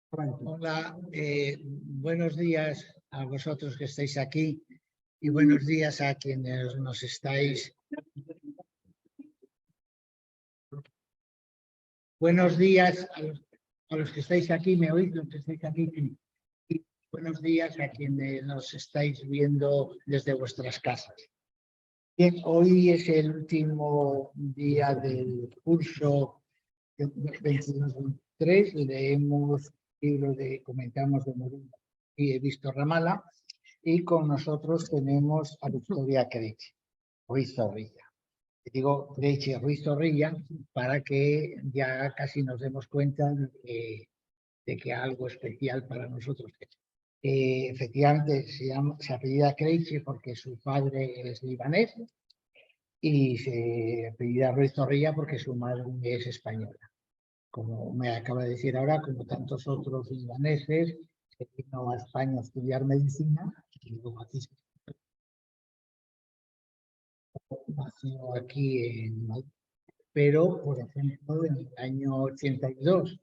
Hola, buenos días a vosotros que estáis aquí y buenos días a quienes nos estáis. Buenos días a los que estáis aquí, ¿me oís? Los que estáis aquí. Y buenos días a quienes nos estáis viendo desde vuestras casas. Bien, hoy es el último día del curso 22-23. Leemos el libro comentamos de Morín y he visto Ramala, y con nosotros tenemos a Victoria Creiche, Ruiz Zorrilla. Digo Creiche Ruiz Zorrilla para que ya casi nos demos cuenta de que algo especial para nosotros. Efectivamente se apellida Creiche porque su padre es libanés y se apellida Ruiz Zorrilla porque su madre es española. Como me acaba de decir ahora, como tantos otros libaneses, que vino a España a estudiar medicina y luego aquí nació aquí en Madrid. Pero, por ejemplo, en el año 82,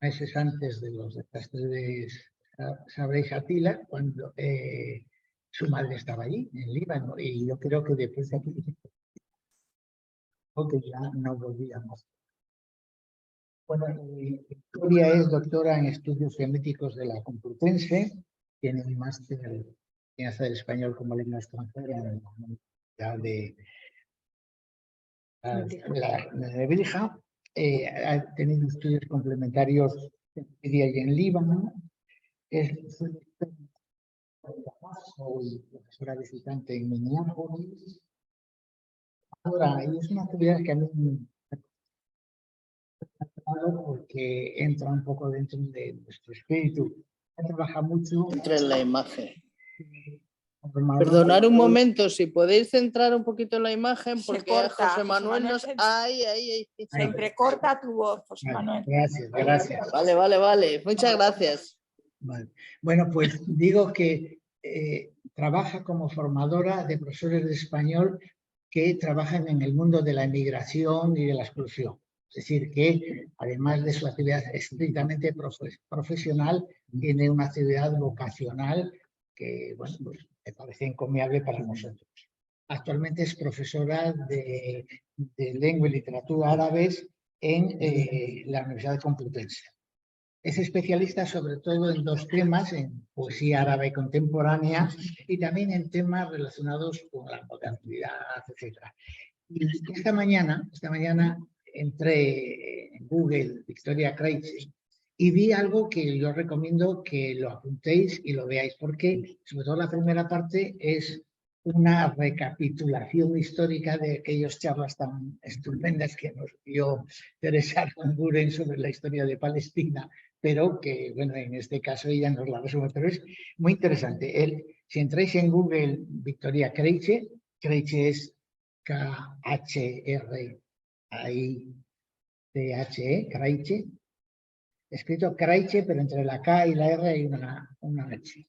meses antes de los desastres de Sabra y Shatila, cuando su madre estaba allí, en Líbano, y yo creo que después de aquí, que ya no volvíamos. Bueno, Victoria es doctora en estudios genéticos de la Complutense, tiene un máster en enseñanza del español como lengua extranjera en la Universidad de Nebrija. Ha tenido estudios complementarios en Siria y en Líbano. Es profesora visitante en Minneapolis. Ahora, y es una actividad que a mí me porque entra un poco dentro de nuestro espíritu. Trabaja mucho. Entra en la imagen. Perdonar un momento, si podéis centrar un poquito en la imagen, porque corta, José Manuel nos... Ahí. Se entrecorta tu voz, José Manuel. Gracias. Vale. Muchas gracias. Vale. Bueno, pues digo que trabaja como formadora de profesores de español que trabajan en el mundo de la emigración y de la exclusión. Es decir, que además de su actividad estrictamente profesional, tiene una actividad vocacional que, bueno, pues me parece encomiable para nosotros. Actualmente es profesora de lengua y literatura árabes en la Universidad de Complutense. Es especialista sobre todo en dos temas, en poesía árabe contemporánea y también en temas relacionados con la modernidad, etc. Y esta mañana entré en Google, Victoria Creiche, y vi algo que yo recomiendo que lo apuntéis y lo veáis, porque sobre todo la primera parte es una recapitulación histórica de aquellas charlas tan estupendas que nos dio Teresa Aramburu sobre la historia de Palestina, pero que, bueno, en este caso ella nos la resume, pero es muy interesante. Si entráis en Google Victoria Creiche, Creiche es K-H-R-I-T-H-E, Creiche, escrito Creiche, pero entre la K y la R hay una H.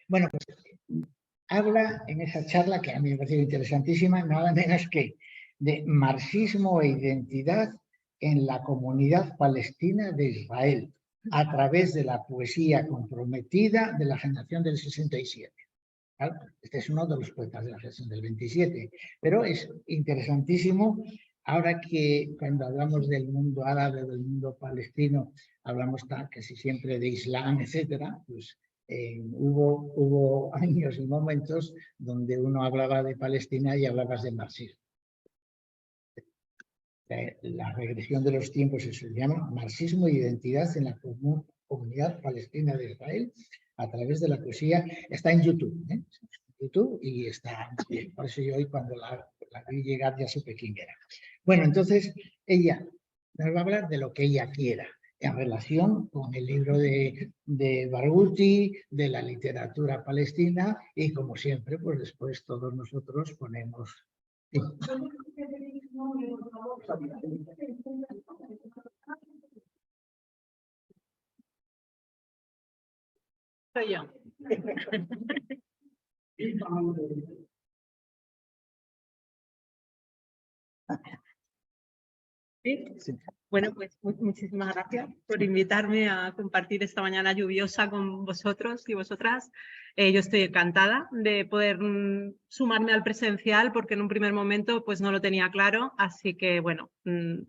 Bueno, pues habla en esa charla, que a mí me pareció interesantísima, nada menos que de marxismo e identidad en la comunidad palestina de Israel, a través de la poesía comprometida de la generación del 67. Este es uno de los poetas de la generación del 27, pero es interesantísimo. Ahora que cuando hablamos del mundo árabe, del mundo palestino, hablamos casi siempre de Islam, etcétera, pues hubo años y momentos donde uno hablaba de Palestina y hablabas de marxismo. La regresión de los tiempos se llama marxismo e identidad en la comunidad palestina de Israel a través de la poesía. Está en YouTube, y está, por eso yo hoy cuando la vi llegar ya supe quién era. Bueno, entonces ella nos va a hablar de lo que ella quiera en relación con el libro de Barghouti, de la literatura palestina, y como siempre, pues después todos nosotros ponemos... Sí. Soy yo. ¿Sí? Sí. Bueno, pues muchísimas gracias por invitarme a compartir esta mañana lluviosa con vosotros y vosotras. Yo estoy encantada de poder sumarme al presencial porque en un primer momento pues no lo tenía claro, así que bueno,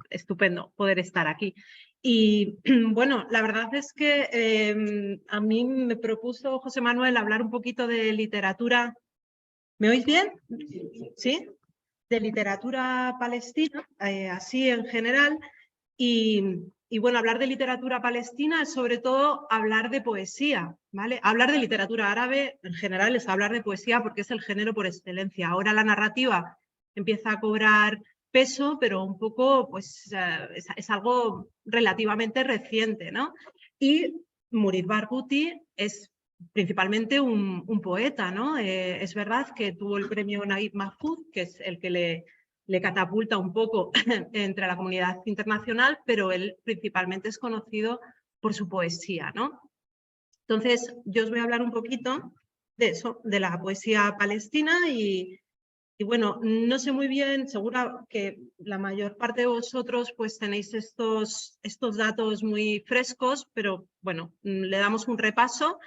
estupendo poder estar aquí. Y bueno, la verdad es que a mí me propuso José Manuel hablar un poquito de literatura. ¿Me oís bien? ¿Sí? De literatura palestina, así en general. Y bueno, hablar de literatura palestina es sobre todo hablar de poesía, ¿vale? Hablar de literatura árabe en general es hablar de poesía porque es el género por excelencia. Ahora la narrativa empieza a cobrar peso, pero un poco, pues, es algo relativamente reciente, ¿no? Y Murid Barghouti es principalmente un poeta, ¿no? Es verdad que tuvo el premio Naguib Mahfouz, que es el que le catapulta un poco entre la comunidad internacional, pero él principalmente es conocido por su poesía, ¿no? Entonces, yo os voy a hablar un poquito de eso, de la poesía palestina y bueno, no sé muy bien, seguro que la mayor parte de vosotros pues tenéis estos datos muy frescos, pero bueno, le damos un repaso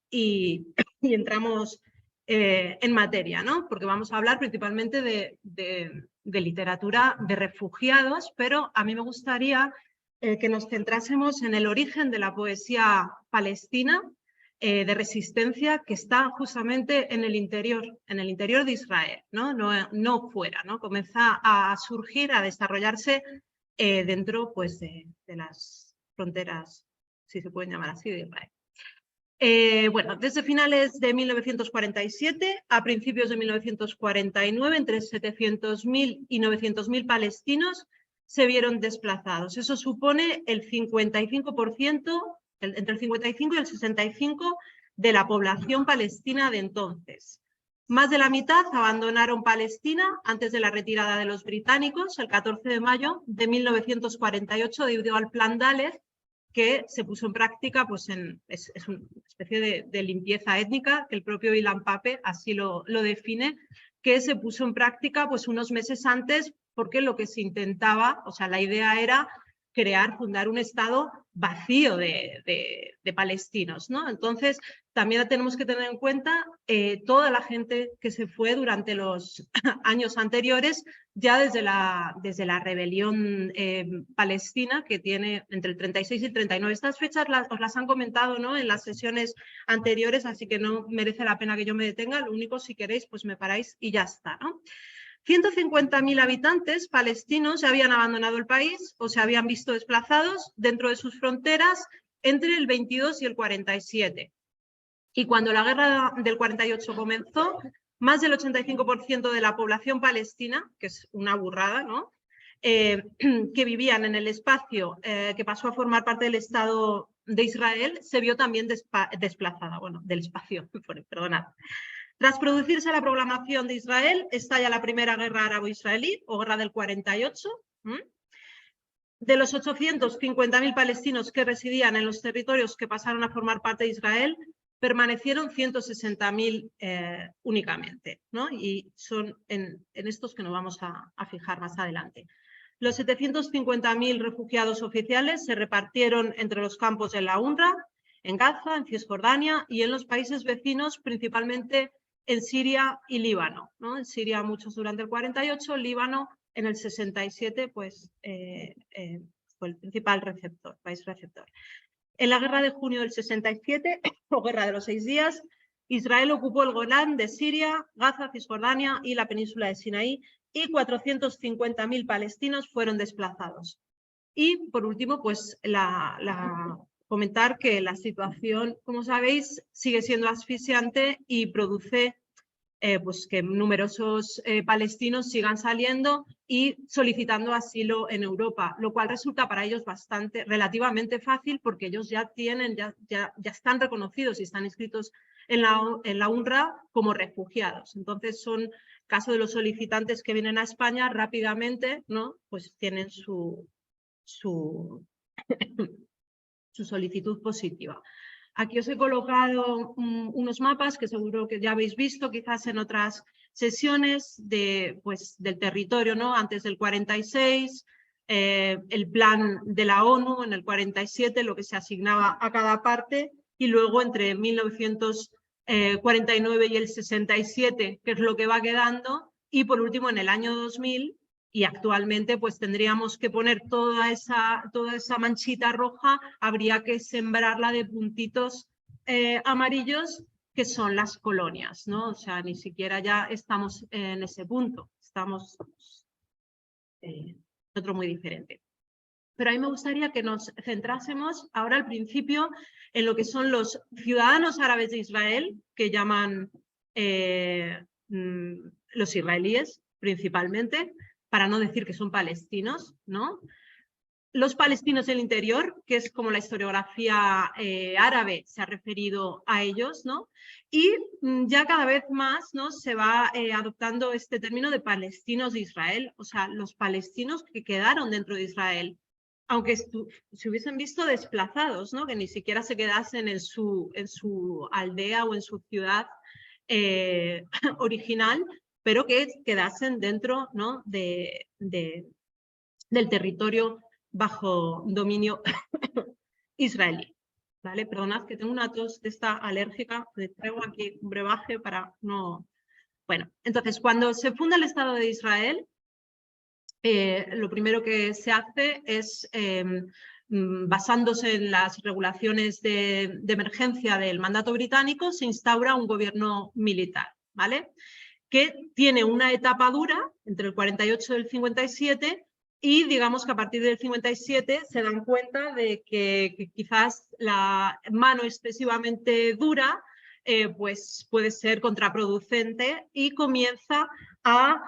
y entramos en materia, ¿no? Porque vamos a hablar principalmente de literatura de refugiados, pero a mí me gustaría que nos centrásemos en el origen de la poesía palestina de resistencia que está justamente en el interior de Israel, no fuera, ¿no? Comienza a surgir, a desarrollarse dentro pues, de las fronteras, si se pueden llamar así, de Israel. Bueno, desde finales de 1947 a principios de 1949, entre 700.000 y 900.000 palestinos se vieron desplazados. Eso supone el 55%, entre el 55 y el 65% de la población palestina de entonces. Más de la mitad abandonaron Palestina antes de la retirada de los británicos, el 14 de mayo de 1948, debido al Plan Dalet, que se puso en práctica, pues es una especie de limpieza étnica, que el propio Ilan Pappé así lo define, que se puso en práctica pues unos meses antes, porque lo que se intentaba, o sea, la idea era fundar un estado vacío de palestinos, ¿no? Entonces, también tenemos que tener en cuenta toda la gente que se fue durante los años anteriores, ya desde la rebelión palestina, que tiene entre el 36 y el 39. Estas fechas os las han comentado, ¿no?, en las sesiones anteriores, así que no merece la pena que yo me detenga. Lo único, si queréis, pues me paráis y ya está, ¿no? 150.000 habitantes palestinos ya habían abandonado el país o se habían visto desplazados dentro de sus fronteras entre el 22 y el 47. Y cuando la guerra del 48 comenzó, más del 85% de la población palestina, que es una burrada, ¿no?, que vivían en el espacio que pasó a formar parte del Estado de Israel, se vio también desplazada, bueno, del espacio, perdonad. Tras producirse la proclamación de Israel, estalla la primera guerra árabo-israelí, o guerra del 48. De los 850.000 palestinos que residían en los territorios que pasaron a formar parte de Israel, permanecieron 160.000 únicamente, ¿no? Y son en estos que nos vamos a fijar más adelante. Los 750.000 refugiados oficiales se repartieron entre los campos de la UNRWA, en Gaza, en Cisjordania y en los países vecinos, principalmente en Siria y Líbano, ¿no? En Siria muchos durante el 48, Líbano en el 67 pues, fue el principal país receptor. En la guerra de junio del 67, o guerra de los 6 días, Israel ocupó el Golán de Siria, Gaza, Cisjordania y la península de Sinaí, y 450.000 palestinos fueron desplazados. Y por último, pues comentar que la situación, como sabéis, sigue siendo asfixiante y produce pues que numerosos palestinos sigan saliendo y solicitando asilo en Europa, lo cual resulta para ellos relativamente fácil, porque ellos ya están reconocidos y están inscritos en la UNRWA como refugiados. Entonces, son caso de los solicitantes que vienen a España rápidamente, ¿no?, pues tienen su solicitud positiva. Aquí os he colocado unos mapas que seguro que ya habéis visto, quizás en otras sesiones, del territorio, ¿no?, antes del 46, el plan de la ONU en el 47, lo que se asignaba a cada parte, y luego entre 1949 y el 67, que es lo que va quedando, y por último en el año 2000, y actualmente pues tendríamos que poner toda esa manchita roja, habría que sembrarla de puntitos amarillos, que son las colonias, ¿no? O sea, ni siquiera ya estamos en ese punto, estamos en otro muy diferente. Pero a mí me gustaría que nos centrásemos ahora al principio en lo que son los ciudadanos árabes de Israel, que llaman los israelíes principalmente, para no decir que son palestinos, ¿no? Los palestinos del interior, que es como la historiografía árabe se ha referido a ellos, ¿no? Y ya cada vez más, ¿no?, se va adoptando este término de palestinos de Israel, o sea, los palestinos que quedaron dentro de Israel, aunque se hubiesen visto desplazados, ¿no?, que ni siquiera se quedasen en su aldea o en su ciudad original, pero que quedasen dentro, ¿no?, del territorio bajo dominio israelí. ¿Vale? Perdonad que tengo una tos de esta alérgica, le traigo aquí un brebaje para no... Bueno, entonces cuando se funda el Estado de Israel, lo primero que se hace es, basándose en las regulaciones de emergencia del mandato británico, se instaura un gobierno militar, ¿vale?, que tiene una etapa dura entre el 48 y el 57, y digamos que a partir del 57 se dan cuenta de que quizás la mano excesivamente dura pues puede ser contraproducente, y comienza a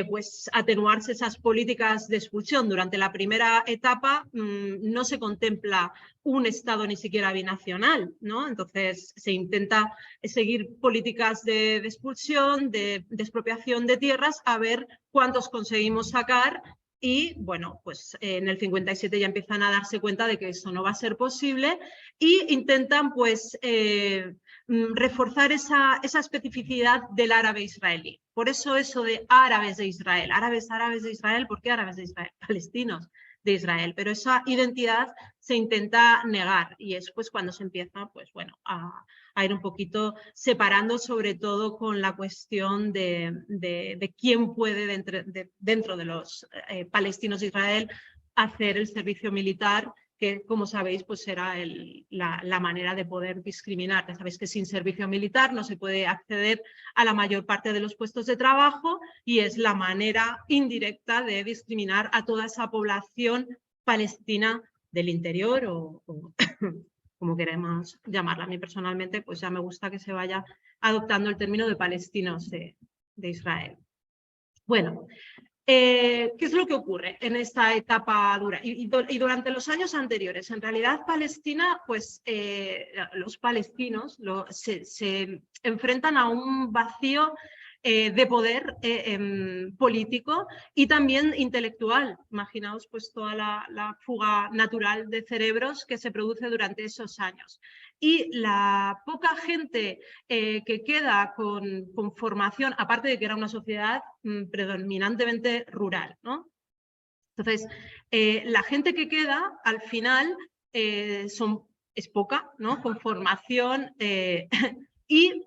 pues atenuarse esas políticas de expulsión. Durante la primera etapa no se contempla un Estado ni siquiera binacional, ¿no? Entonces se intenta seguir políticas de expulsión, de expropiación de tierras, a ver cuántos conseguimos sacar. Y bueno, pues en el 57 ya empiezan a darse cuenta de que eso no va a ser posible, y intentan pues reforzar esa especificidad del árabe israelí. Por eso de árabes de Israel, árabes de Israel. ¿Por qué árabes de Israel? Palestinos de Israel, pero esa identidad se intenta negar, y es pues cuando se empieza pues bueno a ir un poquito separando, sobre todo con la cuestión de quién puede dentro de los palestinos de Israel hacer el servicio militar, que como sabéis pues era la manera de poder discriminar. Ya sabéis que sin servicio militar no se puede acceder a la mayor parte de los puestos de trabajo, y es la manera indirecta de discriminar a toda esa población palestina del interior, o como queremos llamarla. A mí personalmente pues ya me gusta que se vaya adoptando el término de palestinos de Israel. Bueno, ¿qué es lo que ocurre en esta etapa dura? Y durante los años anteriores, en realidad Palestina, pues los palestinos se enfrentan a un vacío de poder político y también intelectual. Imaginaos pues toda la fuga natural de cerebros que se produce durante esos años. Y la poca gente que queda con formación, aparte de que era una sociedad predominantemente rural, ¿no? Entonces, la gente que queda al final es poca, ¿no?, con formación, y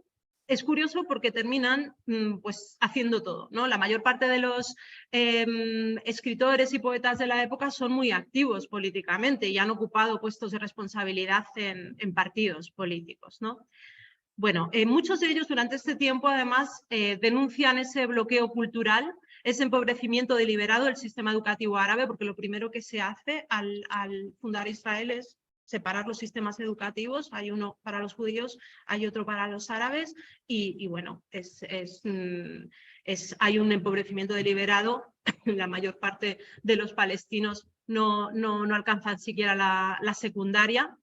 es curioso porque terminan pues haciendo todo, ¿no? La mayor parte de los escritores y poetas de la época son muy activos políticamente y han ocupado puestos de responsabilidad en partidos políticos, ¿no? Bueno, muchos de ellos durante este tiempo además denuncian ese bloqueo cultural, ese empobrecimiento deliberado del sistema educativo árabe, porque lo primero que se hace al fundar Israel es separar los sistemas educativos. Hay uno para los judíos, hay otro para los árabes, y bueno, hay un empobrecimiento deliberado. La mayor parte de los palestinos no alcanzan siquiera la secundaria.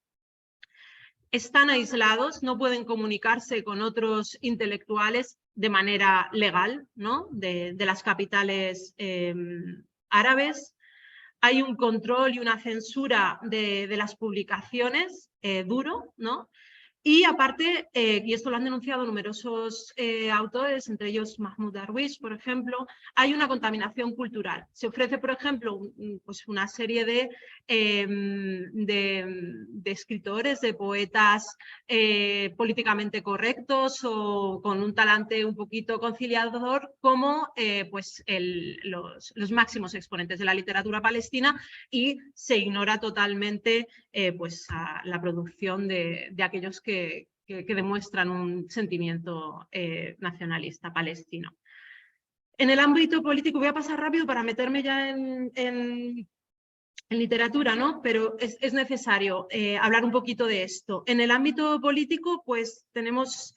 Están aislados, no pueden comunicarse con otros intelectuales de manera legal, ¿no?, de las capitales árabes. Hay un control y una censura de las publicaciones duro, ¿no? Y aparte, y esto lo han denunciado numerosos autores, entre ellos Mahmoud Darwish, por ejemplo, hay una contaminación cultural. Se ofrece, por ejemplo, pues una serie de escritores, de poetas políticamente correctos o con un talante un poquito conciliador como pues los máximos exponentes de la literatura palestina, y se ignora totalmente pues la producción de aquellos que demuestran un sentimiento nacionalista palestino. En el ámbito político, voy a pasar rápido para meterme ya en literatura, ¿no? Pero es necesario hablar un poquito de esto. En el ámbito político, pues tenemos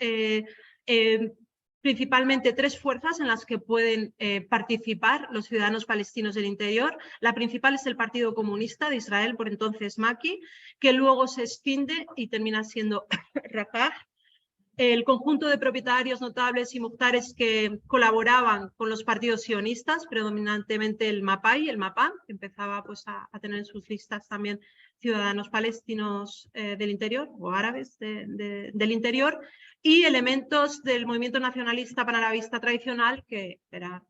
principalmente tres fuerzas en las que pueden participar los ciudadanos palestinos del interior. La principal es el Partido Comunista de Israel, por entonces Maki, que luego se escinde y termina siendo Rafah. El conjunto de propietarios notables y muhtares que colaboraban con los partidos sionistas, predominantemente el MAPAI, el MAPAM, que empezaba pues, a tener en sus listas también ciudadanos palestinos del interior o árabes del interior, y elementos del movimiento nacionalista panarabista tradicional, que era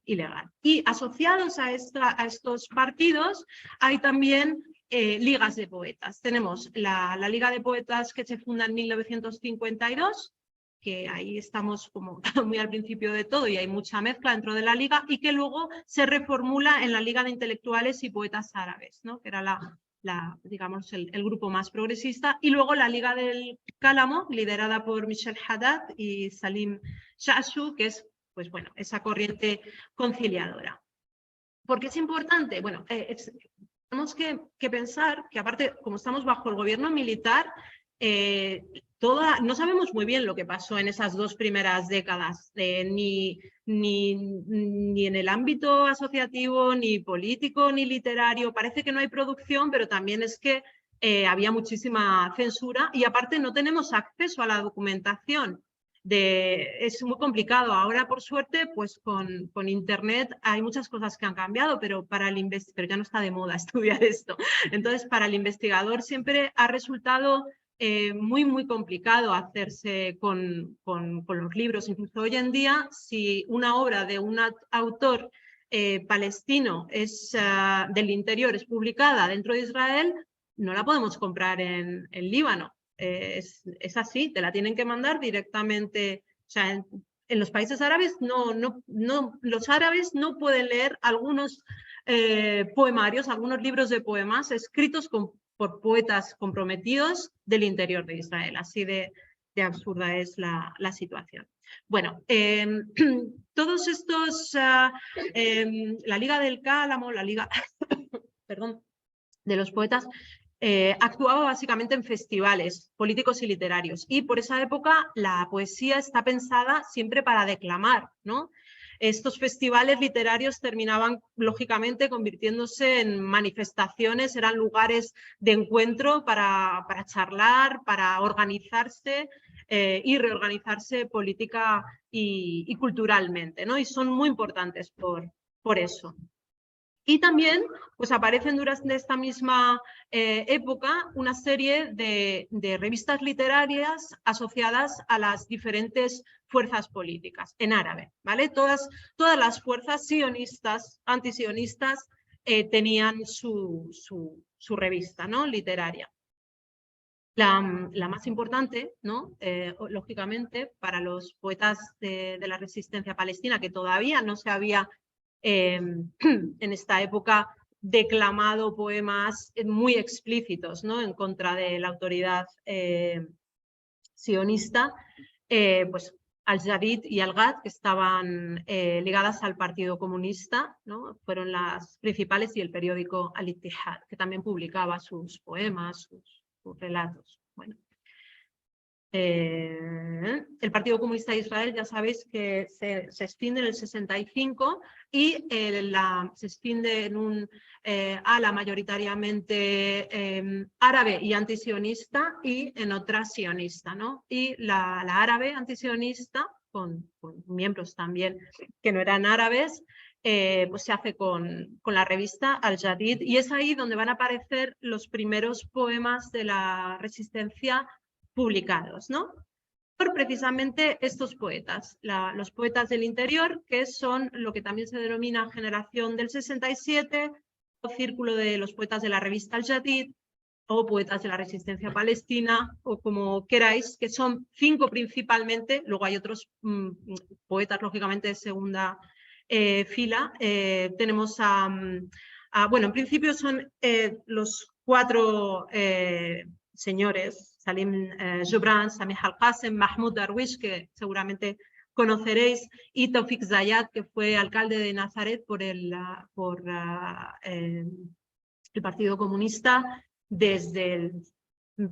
ilegal. Y asociados a estos partidos hay también ligas de poetas. Tenemos la Liga de Poetas, que se funda en 1952, que ahí estamos como muy al principio de todo y hay mucha mezcla dentro de la liga, y que luego se reformula en la Liga de Intelectuales y Poetas Árabes, ¿no? Que era digamos, el grupo más progresista, y luego la Liga del Cálamo, liderada por Michel Haddad y Salim Shashu, que es, pues bueno, esa corriente conciliadora. ¿Por qué es importante? Bueno, tenemos que pensar que, aparte, como estamos bajo el gobierno militar, no sabemos muy bien lo que pasó en esas dos primeras décadas, ni en el ámbito asociativo, ni político, ni literario. Parece que no hay producción, pero también es que había muchísima censura, y aparte no tenemos acceso a la documentación. Es muy complicado. Ahora, por suerte, pues con Internet hay muchas cosas que han cambiado, pero ya no está de moda estudiar esto. Entonces, para el investigador siempre ha resultado muy, muy complicado hacerse con los libros. Incluso hoy en día, si una obra de un autor palestino del interior es publicada dentro de Israel, no la podemos comprar en Líbano. Es así, te la tienen que mandar directamente. O sea, en los países árabes los árabes no pueden leer algunos poemarios, algunos libros de poemas escritos por poetas comprometidos del interior de Israel. Así de absurda es la situación. Bueno, todos estos, la Liga del Cálamo, la Liga perdón, de los poetas, actuaba básicamente en festivales políticos y literarios, y por esa época la poesía está pensada siempre para declamar, ¿no? Estos festivales literarios terminaban lógicamente convirtiéndose en manifestaciones, eran lugares de encuentro para charlar, para organizarse y reorganizarse política y culturalmente, ¿no? Y son muy importantes por eso. Y también pues, aparecen durante esta misma época una serie de revistas literarias asociadas a las diferentes fuerzas políticas en árabe, ¿vale? Todas las fuerzas sionistas, antisionistas, tenían su revista, ¿no? Literaria. La más importante, ¿no? Lógicamente, para los poetas de la resistencia palestina, que todavía no se había en esta época declamado poemas muy explícitos, ¿no? En contra de la autoridad sionista, pues Al-Jarid y Al-Gad, que estaban ligadas al Partido Comunista, ¿no? Fueron las principales, y el periódico Al-Ittihad, que también publicaba sus poemas, sus relatos. Bueno. El Partido Comunista de Israel, ya sabéis que se extiende en el 65 y se extiende en un ala mayoritariamente árabe y antisionista, y en otra sionista, ¿no? Y la árabe antisionista, con miembros también que no eran árabes, pues se hace con la revista Al-Jadid, y es ahí donde van a aparecer los primeros poemas de la resistencia publicados, ¿no? Por precisamente estos poetas, los poetas del interior, que son lo que también se denomina generación del 67, o círculo de los poetas de la revista Al Jadid, o poetas de la resistencia palestina, o como queráis, que son 5 principalmente, luego hay otros poetas, lógicamente, de segunda fila. Tenemos bueno, en principio son los 4 señores, Salim Gibran, Samih Al-Qasem, Mahmoud Darwish, que seguramente conoceréis, y Tawfiq Zayat, que fue alcalde de Nazaret por el Partido Comunista desde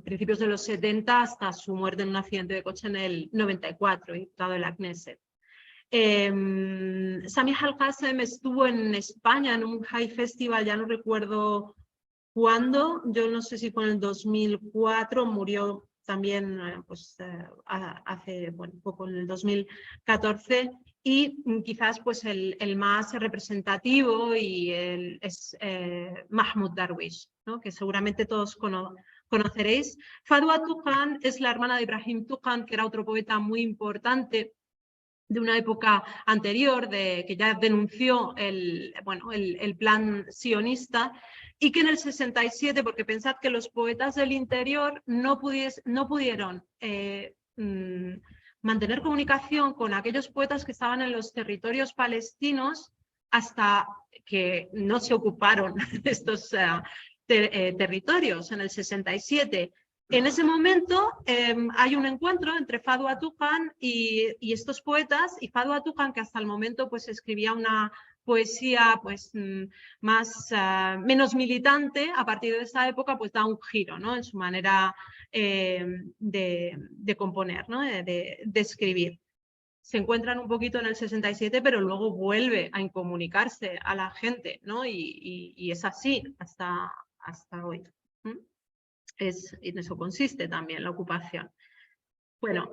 principios de los 70 hasta su muerte en un accidente de coche en el 94, diputado de la Knesset. Samih Al-Qasem estuvo en España en un High Festival, ya no recuerdo cuándo, yo no sé si fue en el 2004, murió también pues, hace poco, en el 2014, y quizás pues, el más representativo es Mahmoud Darwish, ¿no? Que seguramente todos conoceréis. Fadwa Tuqan es la hermana de Ibrahim Tuqan, que era otro poeta muy importante de una época anterior, que ya denunció el plan sionista, y que en el 67, porque pensad que los poetas del interior no pudieron mantener comunicación con aquellos poetas que estaban en los territorios palestinos hasta que no se ocuparon estos territorios en el 67. En ese momento hay un encuentro entre Fadwa Tuqan y estos poetas, y Fadwa Tuqan, que hasta el momento pues, escribía una poesía pues, menos militante, a partir de esa época pues, da un giro, ¿no? En su manera de componer, ¿no? de escribir. Se encuentran un poquito en el 67, pero luego vuelve a incomunicarse a la gente, ¿no? y es así hasta hoy. En eso consiste también la ocupación. Bueno,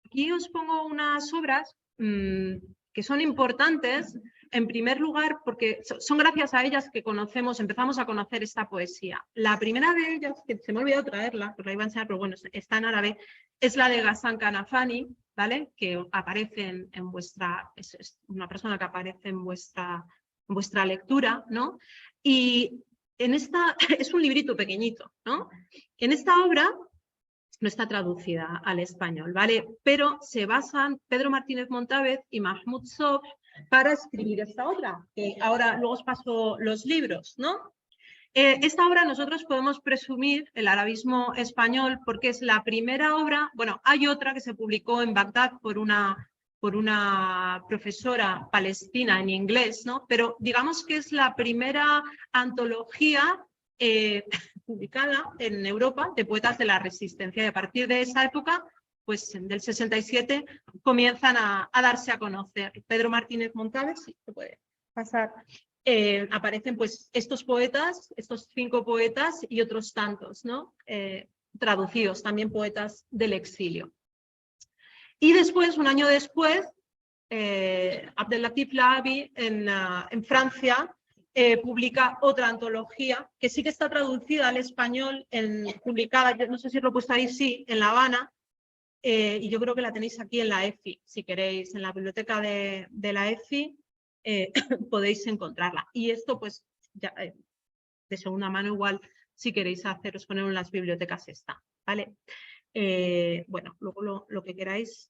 aquí os pongo unas obras que son importantes, en primer lugar, porque son gracias a ellas que empezamos a conocer esta poesía. La primera de ellas, que se me ha olvidado traerla, pues la iba a enseñar, pero bueno, está en árabe, es la de Ghassan Kanafani, ¿vale? Que aparece en vuestra, es una persona que aparece en vuestra lectura, ¿no? Y en esta, es un librito pequeñito, ¿no? En esta obra no está traducida al español, ¿vale? Pero se basan Pedro Martínez Montávez y Mahmoud Sobh para escribir esta obra, que ahora luego os paso los libros, ¿no? Esta obra nosotros podemos presumir el arabismo español porque es la primera obra, bueno, hay otra que se publicó en Bagdad por una profesora palestina en inglés, ¿no? Pero digamos que es la primera antología publicada en Europa de poetas de la resistencia, y a partir de esa época, pues del 67, comienzan a darse a conocer. Pedro Martínez Montávez, sí, se puede pasar, aparecen pues estos poetas, estos 5 poetas y otros tantos, ¿no? Traducidos, también poetas del exilio. Y después, un año después, Abdellatif Lahabi en Francia publica otra antología que sí que está traducida al español, publicada, no sé si lo he puesto ahí, sí, en La Habana, y yo creo que la tenéis aquí en la EFI, si queréis, en la biblioteca de la EFI podéis encontrarla. Y esto pues ya, de segunda mano igual, si queréis haceros poner en las bibliotecas está, ¿vale? Bueno, luego lo que queráis.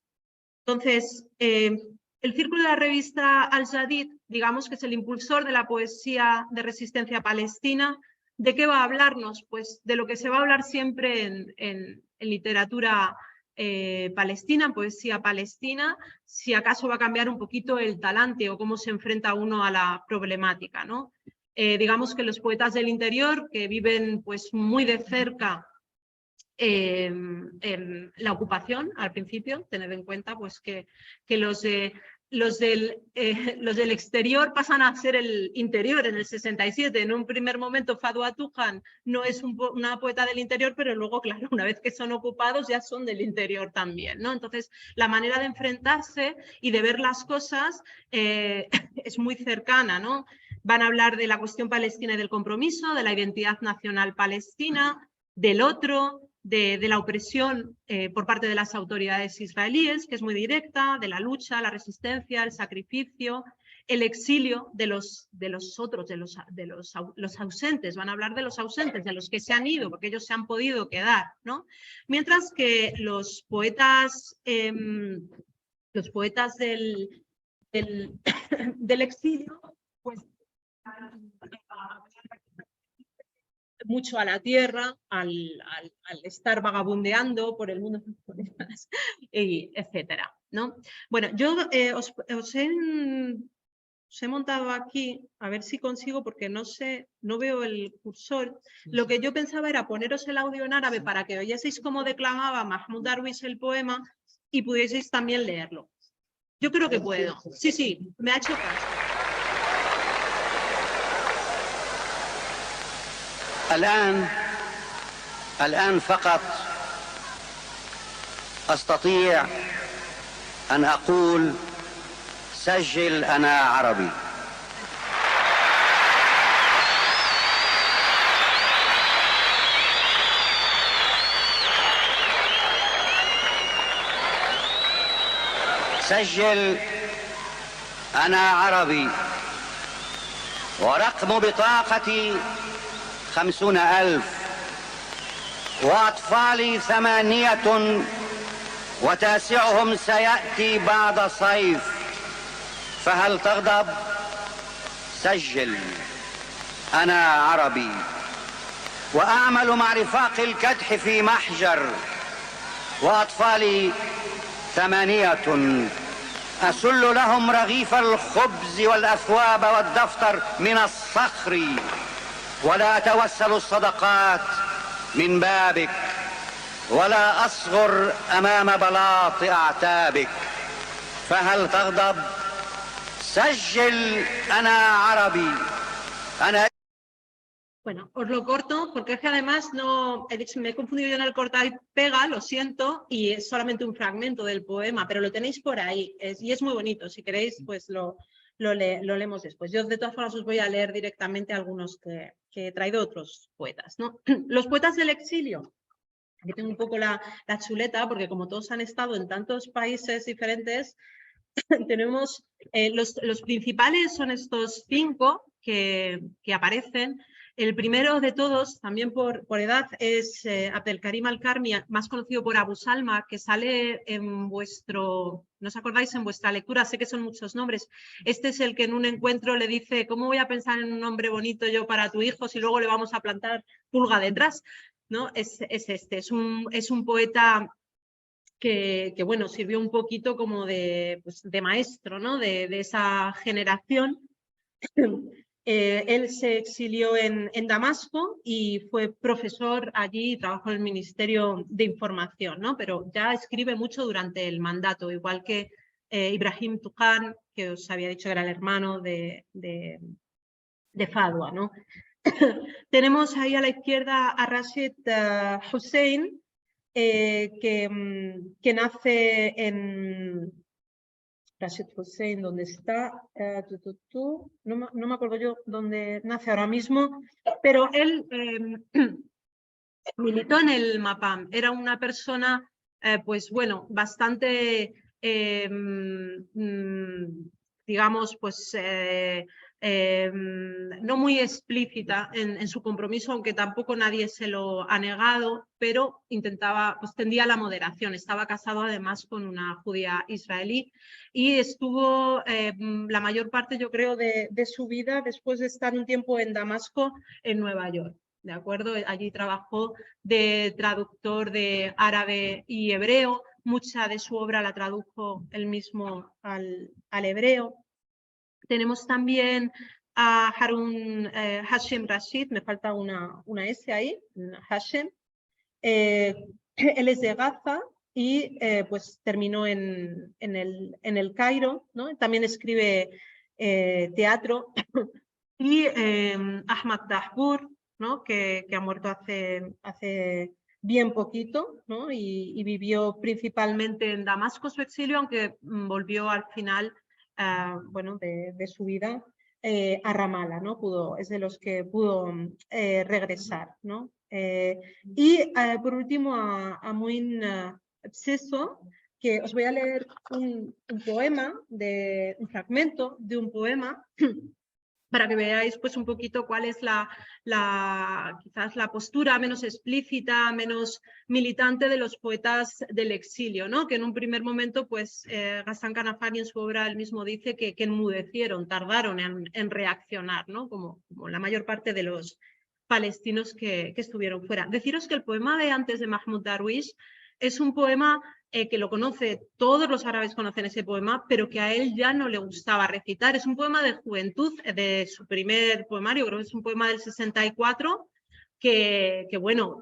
Entonces, el círculo de la revista Al Jadid, digamos que es el impulsor de la poesía de resistencia palestina. ¿De qué va a hablarnos? Pues de lo que se va a hablar siempre en literatura palestina, en poesía palestina, si acaso va a cambiar un poquito el talante o cómo se enfrenta uno a la problemática, ¿no? Digamos que los poetas del interior, que viven pues muy de cerca la ocupación al principio, tened en cuenta pues que los del exterior pasan a ser el interior en el 67. En un primer momento Fadwa Tuqan no es una poeta del interior, pero luego, claro, una vez que son ocupados ya son del interior también, ¿no? Entonces, la manera de enfrentarse y de ver las cosas es muy cercana, ¿no? Van a hablar de la cuestión palestina y del compromiso, de la identidad nacional palestina, del otro, de la opresión por parte de las autoridades israelíes, que es muy directa, de la lucha, la resistencia, el sacrificio, el exilio de los otros, los ausentes. Van a hablar de los ausentes, de los que se han ido, porque ellos se han podido quedar, ¿no? Mientras que los poetas del exilio, pues mucho a la tierra, al estar vagabundeando por el mundo, etcétera, ¿no? Bueno, yo os he montado aquí, a ver si consigo, porque no sé, no veo el cursor. Lo que yo pensaba era poneros el audio en árabe para que oyeseis cómo declamaba Mahmoud Darwish el poema y pudieseis también leerlo. Yo creo que puedo. Sí, sí, me ha hecho caso. الآن فقط أستطيع أن أقول سجل أنا عربي. سجل أنا عربي ورقم بطاقتي 50,000 وأطفالي 8 وتاسعهم سيأتي بعد صيف فهل تغضب؟ سجل أنا عربي وأعمل مع رفاق الكدح في محجر وأطفالي 8 أسل لهم رغيف الخبز والأثواب والدفتر من الصخر ولا أتوسل الصدقات من بابك ولا أصغر أمام بلاط أعتابك فهل تغضب؟ سجل أنا عربي أنا. Bueno, os lo corto porque es que además no he dicho, me he confundido yo en el corta y pega, lo siento, y es solamente un fragmento del poema, pero lo tenéis por ahí y es muy bonito. Si queréis, pues lo leemos después. Yo de todas formas os voy a leer directamente algunos que he traído otros poetas, ¿no? Los poetas del exilio. Aquí tengo un poco la chuleta porque como todos han estado en tantos países diferentes, tenemos los principales son estos 5 que aparecen. El primero de todos, también por edad, es Abdelkarim Al-Karmi, más conocido por Abu Salma, que sale en vuestro, ¿no os acordáis? En vuestra lectura, sé que son muchos nombres. Este es el que en un encuentro le dice, ¿cómo voy a pensar en un nombre bonito yo para tu hijo si luego le vamos a plantar pulga detrás? ¿No? Es este, es un poeta que bueno, sirvió un poquito como de maestro, ¿no? de esa generación. Él se exilió en Damasco y fue profesor allí y trabajó en el Ministerio de Información, ¿no? Pero ya escribe mucho durante el mandato, igual que Ibrahim Tuqan, que os había dicho que era el hermano de Fadwa, ¿no? Tenemos ahí a la izquierda a Rashid Hussein, que nace en Rashid Hussein, donde está, no me acuerdo yo dónde nace ahora mismo, pero él militó en el MAPAM, era una persona, pues bueno, bastante, digamos, pues no muy explícita en su compromiso, aunque tampoco nadie se lo ha negado, pero intentaba, pues tendía a la moderación. Estaba casado además con una judía israelí y estuvo la mayor parte, yo creo, de su vida, después de estar un tiempo en Damasco, en Nueva York. ¿De acuerdo? Allí trabajó de traductor de árabe y hebreo. Mucha de su obra la tradujo él mismo al hebreo. Tenemos también a Harun Hashem Rashid, me falta una S ahí, Hashem. Él es de Gaza y pues terminó en el Cairo, ¿no? También escribe teatro. Y Ahmad Dahbur, ¿no? que ha muerto hace bien poquito, ¿no? y vivió principalmente en Damasco su exilio, aunque volvió al final bueno, de su vida a Ramallah, ¿no? Es de los que pudo regresar, ¿no? Por último, a Muin Abseso, que os voy a leer un fragmento de un poema para que veáis pues un poquito cuál es quizás la postura menos explícita, menos militante de los poetas del exilio, ¿no? Que en un primer momento, pues Ghassan Kanafani en su obra él mismo dice que enmudecieron, tardaron en reaccionar, ¿no? Como la mayor parte de los palestinos que estuvieron fuera. Deciros que el poema de antes de Mahmoud Darwish es un poema que lo conoce, todos los árabes conocen ese poema, pero que a él ya no le gustaba recitar. Es un poema de juventud, de su primer poemario, creo que es un poema del 64, que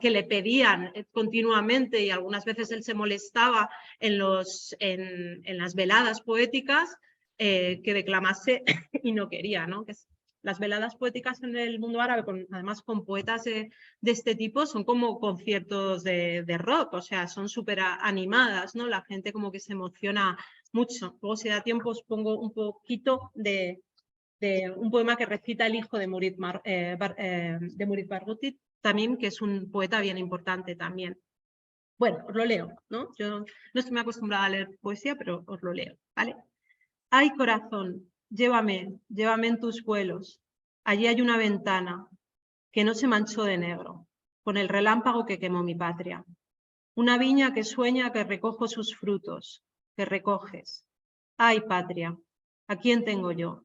le pedían continuamente, y algunas veces él se molestaba en las veladas poéticas, que declamase y no quería, ¿no? Las veladas poéticas en el mundo árabe, además con poetas de este tipo, son como conciertos de rock, o sea, son súper animadas, ¿no? La gente como que se emociona mucho. Luego, si da tiempo, os pongo un poquito de un poema que recita el hijo de Murid Barghouti, también, que es un poeta bien importante también. Bueno, os lo leo, ¿no? Yo no estoy muy acostumbrada a leer poesía, pero os lo leo, ¿vale? Ay, corazón, llévame en tus vuelos. Allí hay una ventana que no se manchó de negro, con el relámpago que quemó mi patria. Una viña que sueña que recojo sus frutos, que recoges. Ay, patria, ¿a quién tengo yo?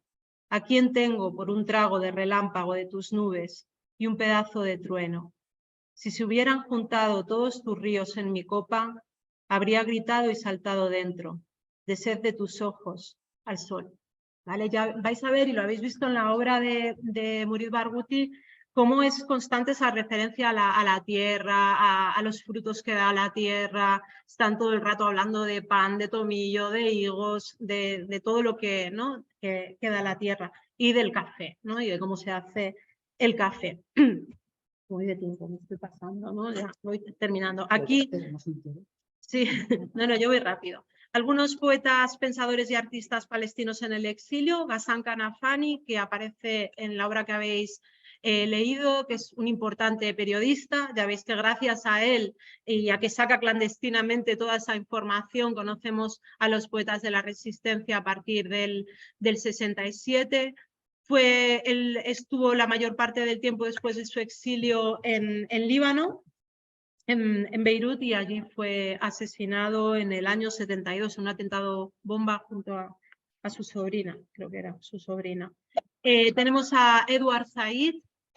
¿A quién tengo por un trago de relámpago de tus nubes y un pedazo de trueno? Si se hubieran juntado todos tus ríos en mi copa, habría gritado y saltado dentro, de sed de tus ojos, al sol. ¿Vale? Ya vais a ver, y lo habéis visto en la obra de Murid Barghouti, cómo es constante esa referencia a la tierra, a los frutos que da la tierra. Están todo el rato hablando de pan, de tomillo, de higos, de todo lo que, ¿no? que da la tierra, y del café, ¿no? Y de cómo se hace el café. Voy de tiempo, me estoy pasando, ¿no? Ya voy terminando. Aquí, sí, no, yo voy rápido. Algunos poetas, pensadores y artistas palestinos en el exilio: Ghassan Kanafani, que aparece en la obra que habéis leído, que es un importante periodista. Ya veis que gracias a él y a que saca clandestinamente toda esa información, conocemos a los poetas de la resistencia a partir del 67. Él estuvo la mayor parte del tiempo después de su exilio en Líbano, en Beirut, y allí fue asesinado en el año 72 en un atentado bomba junto a su sobrina, creo que era su sobrina. Tenemos a Edward Said,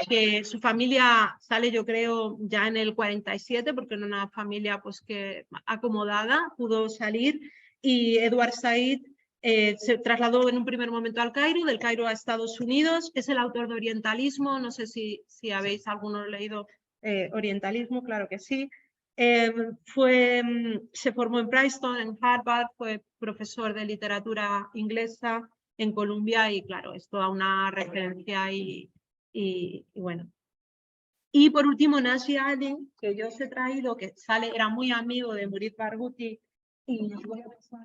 que su familia sale, yo creo, ya en el 47, porque era una familia pues que acomodada, pudo salir, y Edward Said se trasladó en un primer momento al Cairo, del Cairo a Estados Unidos. Es el autor de Orientalismo, no sé si habéis alguno leído Orientalismo, claro que sí. Se formó en Princeton, en Harvard, fue profesor de literatura inglesa en Columbia, y claro, es toda una referencia y bueno. Y por último, Naji Ali, que yo os he traído, que era muy amigo de Murid Barghouti, y os voy a pasar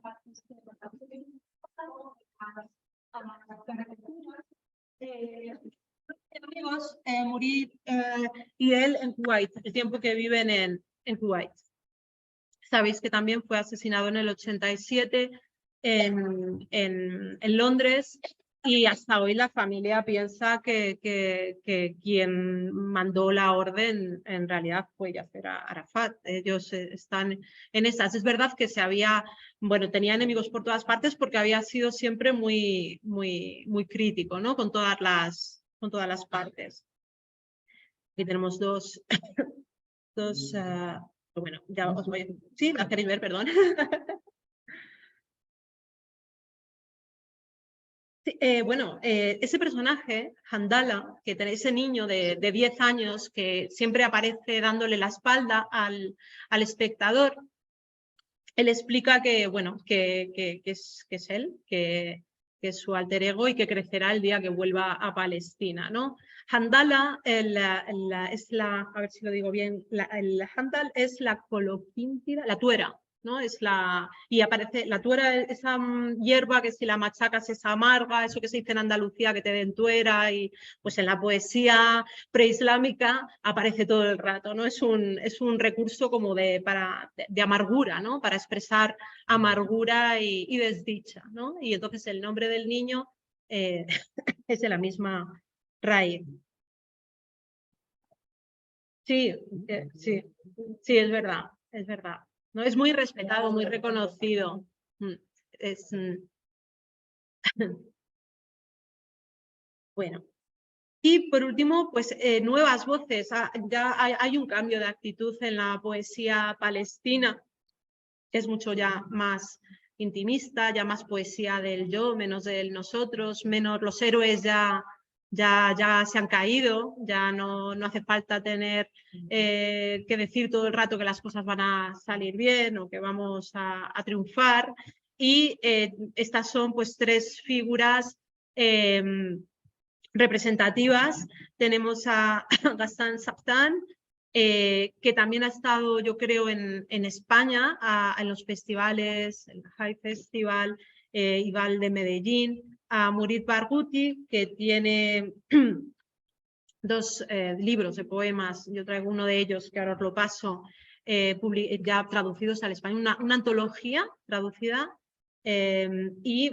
amigos, Murid y él en Kuwait, el tiempo que viven en Kuwait. Sabéis que también fue asesinado en el 87 en Londres, y hasta hoy la familia piensa que quien mandó la orden en realidad fue Yasser Arafat. Ellos están en esas. Es verdad que tenía enemigos por todas partes, porque había sido siempre muy crítico, ¿no? con todas las partes. Aquí tenemos dos bueno, ya os voy. Sí, la queréis ver, perdón. Sí, ese personaje, Handala, que tenéis, ese niño de 10 años que siempre aparece dándole la espalda al espectador, él explica que es él, que es su alter ego, y que crecerá el día que vuelva a Palestina, ¿no? Handala es a ver si lo digo bien, el Handal es la coloquíntida, la tuera ¿no? Y aparece la tuera, esa hierba que si la machacas es amarga, eso que se dice en Andalucía que te den tuera, y pues en la poesía preislámica aparece todo el rato, ¿no? Es un recurso como de amargura, ¿no? Para expresar amargura y desdicha, ¿no? Y entonces el nombre del niño es de la misma raíz. Sí, sí, es verdad, es verdad. ¿No? Es muy respetado, muy reconocido. Bueno. Y por último, pues nuevas voces. Ya hay un cambio de actitud en la poesía palestina, que es mucho ya más intimista, ya más poesía del yo, menos del nosotros, menos los héroes ya se han caído, ya no hace falta tener que decir todo el rato que las cosas van a salir bien o que vamos a triunfar. Y estas son pues 3 figuras representativas. Tenemos a Ghassan Saptan, que también ha estado, yo creo, en España, en los festivales, el High Festival, Ival de Medellín, a Murid Barghouti, que tiene 2 libros de poemas, yo traigo uno de ellos que ahora os lo paso, ya traducidos al español, una antología traducida, y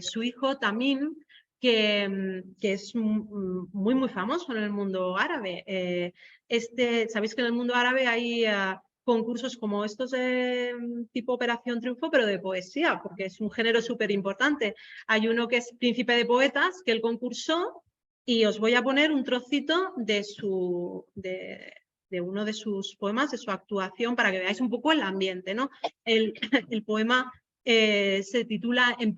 su hijo Tamim, que es muy famoso en el mundo árabe. Sabéis que en el mundo árabe hay concursos como estos de tipo Operación Triunfo, pero de poesía, porque es un género súper importante. Hay uno que es Príncipe de Poetas, que él concursó, y os voy a poner un trocito de uno de sus poemas, de su actuación, para que veáis un poco el ambiente, ¿no? El poema se titula en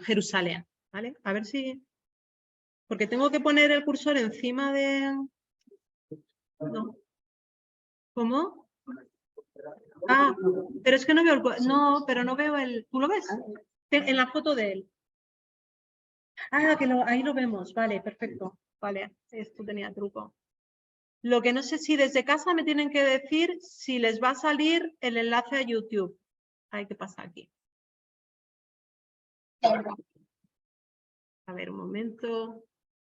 Jerusalén, ¿vale? A ver si... Porque tengo que poner el cursor encima de... No. ¿Cómo? Ah, pero es que no veo el... No, pero no veo el... ¿Tú lo ves? En la foto de él. Ah, ahí lo vemos. Vale, perfecto. Vale, esto tenía truco. Lo que no sé si desde casa me tienen que decir si les va a salir el enlace a YouTube. Ay, ¿qué pasa aquí? A ver, un momento,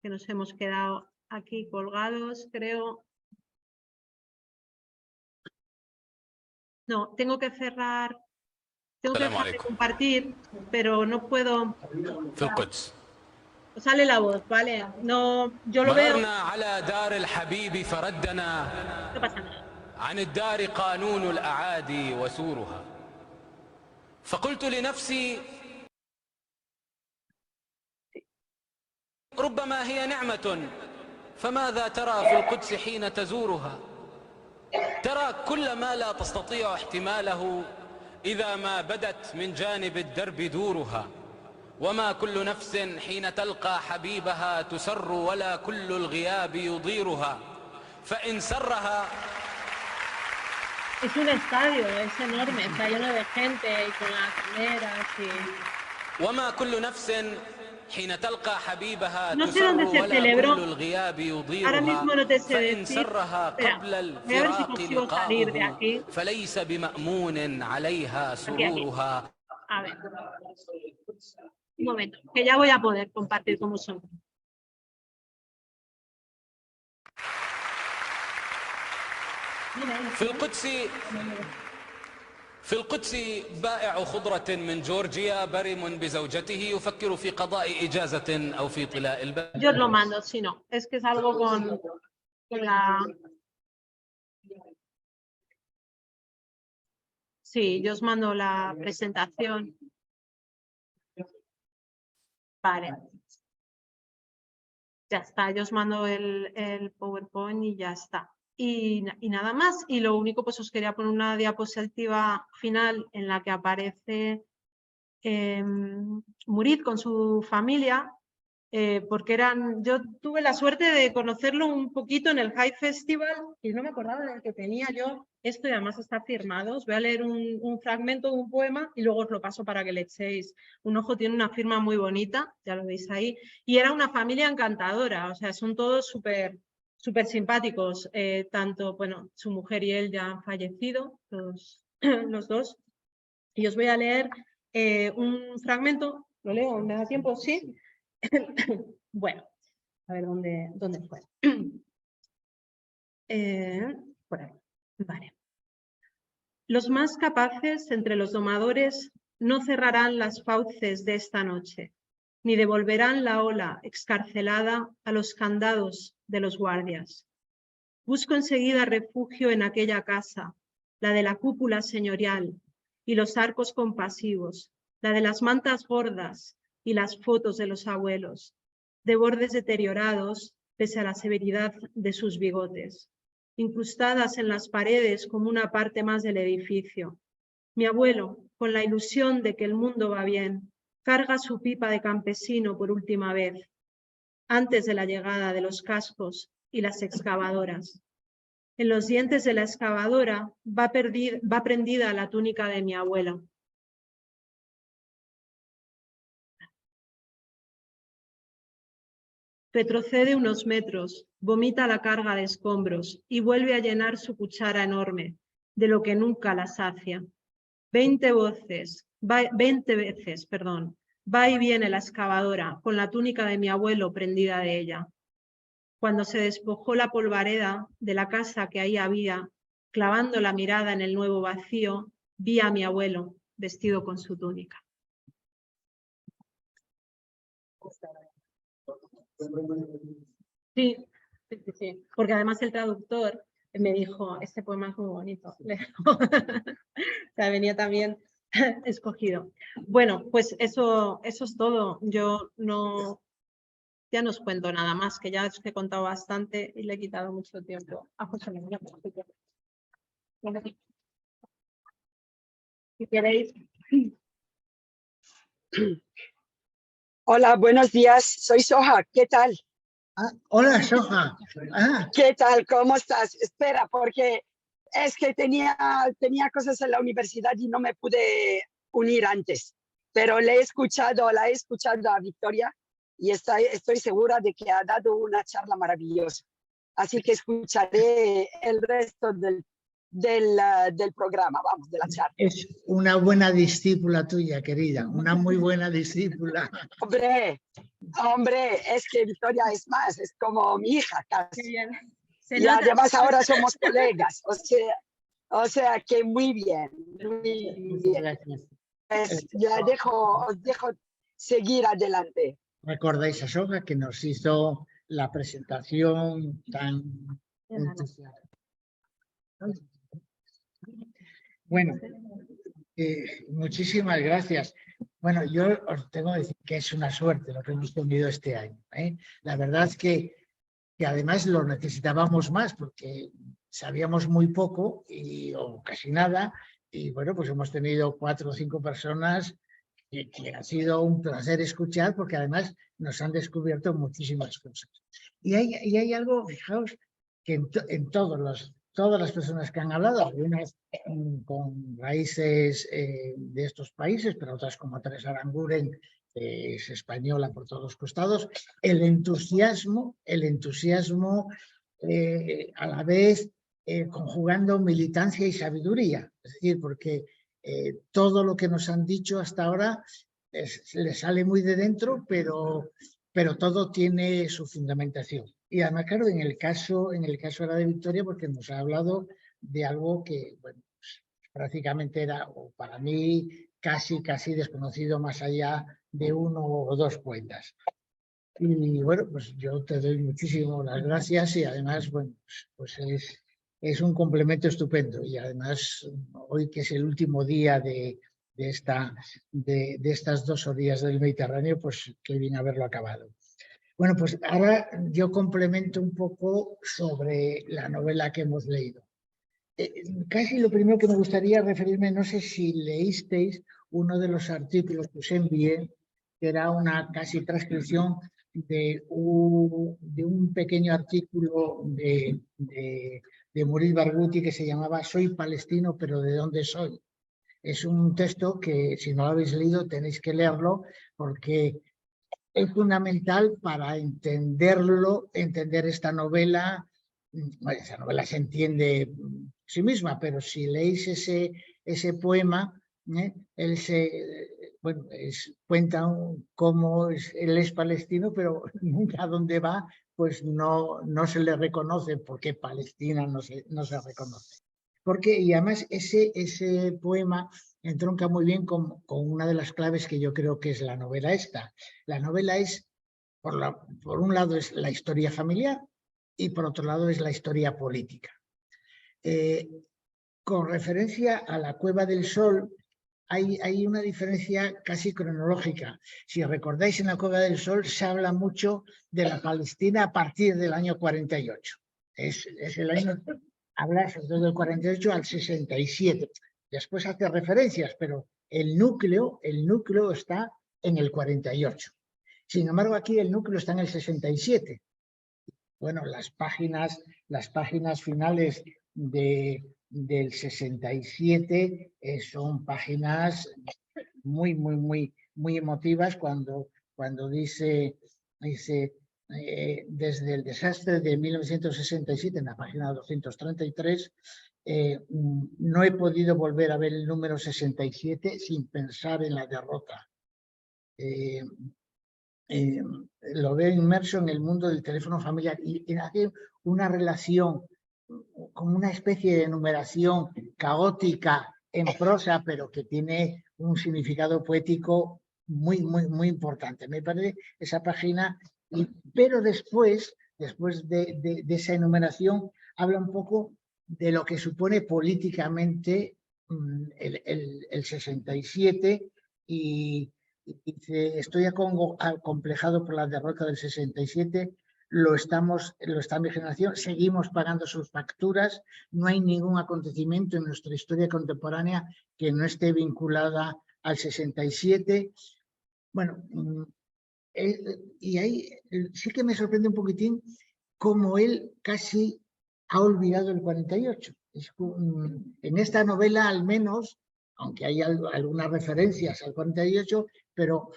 que nos hemos quedado aquí colgados, creo. No, tengo que cerrar. Tengo que dejar de compartir, pero no puedo. Sale la voz, ¿vale? No, yo lo veo. No pasa nada. عن الدار قانون الأعادي وسورها فقلت لنفسي ربما هي نعمة فماذا ترى في القدس حين تزورها ترى كل ما لا تستطيع احتماله إذا ما بدت من جانب الدرب دورها وما كل نفس حين تلقى حبيبها تسر ولا كل الغياب يضيرها فإن سرها. Es un estadio, es enorme, está lleno de gente y con las cameras y... وما كل نفس حين تلقى حبيبها no sé تسر dónde se ولا celebró. كل الغياب Ahora mismo no te يضيرها sé فإن decir. سرها قبل الفراق لقاؤه فليس بمأمون عليها سرورها. A ver, un momento, que ya voy a poder compartir con vosotros. في القدس بائع خضرة من جورجيا برم بزوجته يفكر في قضاء إجازة أو في طلاء البلد. Yo os lo mando, si no, es que es algo con la... Sí, yo os mando la presentación. Vale. Ya está, yo os mando el PowerPoint y ya está. Y nada más. Y lo único, pues os quería poner una diapositiva final en la que aparece Murid con su familia, porque yo tuve la suerte de conocerlo un poquito en el High Festival y no me acordaba del que tenía yo. Esto y además está firmado. Os voy a leer un fragmento de un poema y luego os lo paso para que le echéis un ojo. Tiene una firma muy bonita, ya lo veis ahí. Y era una familia encantadora, o sea, son todos súper simpáticos. Tanto, bueno, su mujer y él ya han fallecido, los los dos. Y os voy a leer un fragmento. ¿Lo leo? ¿Me da tiempo? ¿Sí? Bueno, a ver dónde fue. Por ahí. Vale. Los más capaces entre los domadores no cerrarán las fauces de esta noche, ni devolverán la ola excarcelada a los candados de los guardias. Busco enseguida refugio en aquella casa, la de la cúpula señorial y los arcos compasivos, la de las mantas gordas y las fotos de los abuelos, de bordes deteriorados pese a la severidad de sus bigotes, incrustadas en las paredes como una parte más del edificio. Mi abuelo, con la ilusión de que el mundo va bien, carga su pipa de campesino por última vez, antes de la llegada de los cascos y las excavadoras. En los dientes de la excavadora va prendida la túnica de mi abuelo. Retrocede unos metros, vomita la carga de escombros y vuelve a llenar su cuchara enorme, de lo que nunca la sacia. 20 veces, va y viene la excavadora con la túnica de mi abuelo prendida de ella. Cuando se despojó la polvareda de la casa que ahí había, clavando la mirada en el nuevo vacío, vi a mi abuelo vestido con su túnica. Sí, porque además el traductor me dijo, este poema es muy bonito. O sea, venía también escogido. Bueno, pues eso es todo. Yo ya no os cuento nada más, que ya os he contado bastante y le he quitado mucho tiempo a José María. Si queréis. Hola, buenos días. Soy Soja. ¿Qué tal? Ah, hola, Soja. Ah, ¿Qué tal? ¿Cómo estás? Espera, porque es que tenía cosas en la universidad y no me pude unir antes. Pero la he escuchado a Victoria y estoy segura de que ha dado una charla maravillosa. Así que escucharé el resto del programa, vamos, de la charla. es una buena discípula tuya, querida, una muy buena discípula. Hombre, es que Victoria es más, es como mi hija casi. Qué bien. Y además ahora somos colegas, o sea que muy bien, muy bien. Gracias. Pues os dejo seguir adelante. ¿Recordáis a Soja que nos hizo la presentación tan entusiasta? Bueno, muchísimas gracias. Bueno, yo os tengo que decir que es una suerte lo que hemos tenido este año, ¿eh? La verdad es que además lo necesitábamos más porque sabíamos muy poco o casi nada y bueno, pues hemos tenido 4 o 5 personas que ha sido un placer escuchar porque además nos han descubierto muchísimas cosas. Y hay algo, fijaos, que en todas las personas que han hablado, algunas con raíces de estos países, pero otras como Teresa Aranguren, es española por todos los costados, el entusiasmo a la vez conjugando militancia y sabiduría, es decir, porque todo lo que nos han dicho hasta ahora le sale muy de dentro, pero todo tiene su fundamentación. Y además, claro, en el caso era de Victoria, porque nos ha hablado de algo que, bueno, pues, prácticamente era, o para mí, casi desconocido más allá de 1 o 2 poetas. Y bueno, pues yo te doy muchísimas las gracias y además, bueno, pues es un complemento estupendo. Y además, hoy que es el último día de estas 2 orillas del Mediterráneo, pues qué bien haberlo acabado. Bueno, pues ahora yo complemento un poco sobre la novela que hemos leído. Casi lo primero que me gustaría referirme, no sé si leísteis uno de los artículos que os envié, que era una casi transcripción de un pequeño artículo de Muriel Barghouti que se llamaba Soy palestino, pero ¿de dónde soy? Es un texto que, si no lo habéis leído, tenéis que leerlo porque es fundamental para entender esta novela bueno, esa novela se entiende por sí misma, pero si leéis ese poema, él cuenta cómo él es palestino, pero nunca a dónde va, pues no se le reconoce, porque Palestina no se reconoce. Y además ese poema entronca muy bien con una de las claves que yo creo que es la novela esta. La novela es, por un lado, es la historia familiar y por otro lado es la historia política. Con referencia a la Cueva del Sol, hay una diferencia casi cronológica. Si recordáis, en la Cueva del Sol se habla mucho de la Palestina a partir del año 48. Es el año, habla sobre todo del 48 al 67. Después hace referencias, pero el núcleo está en el 48. Sin embargo, aquí el núcleo está en el 67. Bueno, las páginas finales del 67 son páginas muy emotivas cuando dice desde el desastre de 1967, en la página 233, no he podido volver a ver el número 67 sin pensar en la derrota. Lo veo inmerso en el mundo del teléfono familiar y hace una relación como una especie de numeración caótica en prosa, pero que tiene un significado poético muy importante. Me parece esa página, pero después de esa enumeración, habla un poco de lo que supone políticamente el 67 y dice: estoy acomplejado por la derrota del 67, lo está mi generación, seguimos pagando sus facturas, no hay ningún acontecimiento en nuestra historia contemporánea que no esté vinculada al 67. Bueno, y ahí sí que me sorprende un poquitín cómo él casi ha olvidado el 48. En esta novela, al menos, aunque hay algunas referencias al 48, pero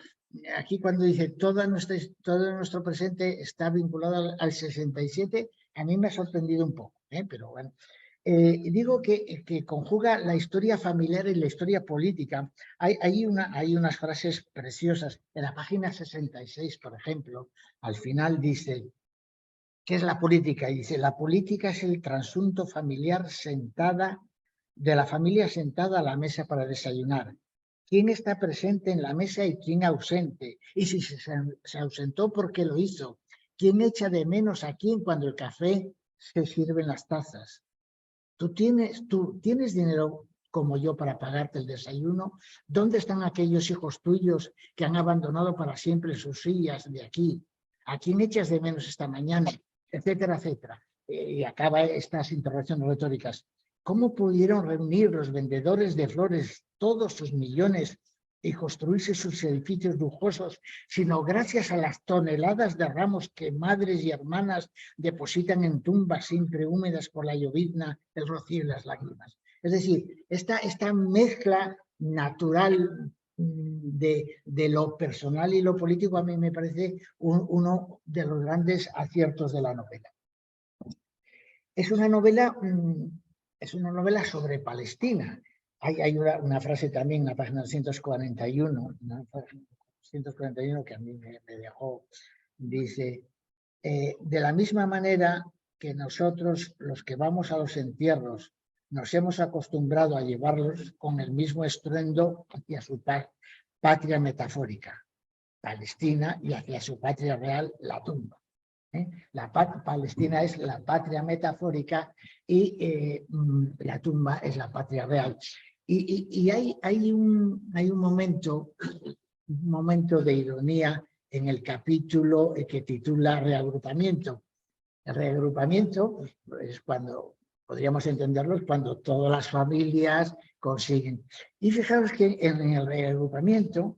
aquí cuando dice todo nuestro presente está vinculado al 67, a mí me ha sorprendido un poco, pero bueno. Digo que conjuga la historia familiar y la historia política. Hay unas frases preciosas. En la página 66, por ejemplo, al final dice: ¿qué es la política? Y dice: la política es el trasunto familiar de la familia sentada a la mesa para desayunar. ¿Quién está presente en la mesa y quién ausente? Y si se ausentó, ¿por qué lo hizo? ¿Quién echa de menos a quién cuando el café se sirve en las tazas? ¿Tú tienes dinero como yo para pagarte el desayuno? ¿Dónde están aquellos hijos tuyos que han abandonado para siempre sus sillas de aquí? ¿A quién echas de menos esta mañana? Etcétera, etcétera. Y acaba estas interrogaciones retóricas. ¿Cómo pudieron reunir los vendedores de flores todos sus millones y construirse sus edificios lujosos, sino gracias a las toneladas de ramos que madres y hermanas depositan en tumbas siempre húmedas por la llovizna, el rocío y las lágrimas? Es decir, esta mezcla natural de lo personal y lo político a mí me parece uno de los grandes aciertos de la novela. Es una novela sobre Palestina. Hay una frase también en la página 241, que a mí me dejó, dice: de la misma manera que nosotros, los que vamos a los entierros, nos hemos acostumbrado a llevarlos con el mismo estruendo hacia su patria metafórica, Palestina, y hacia su patria real, la tumba. Palestina es la patria metafórica y la tumba es la patria real. Y hay un momento de ironía en el capítulo que titula Reagrupamiento. El reagrupamiento es cuando, podríamos entenderlo, cuando todas las familias consiguen. Y fijaros que en el reagrupamiento,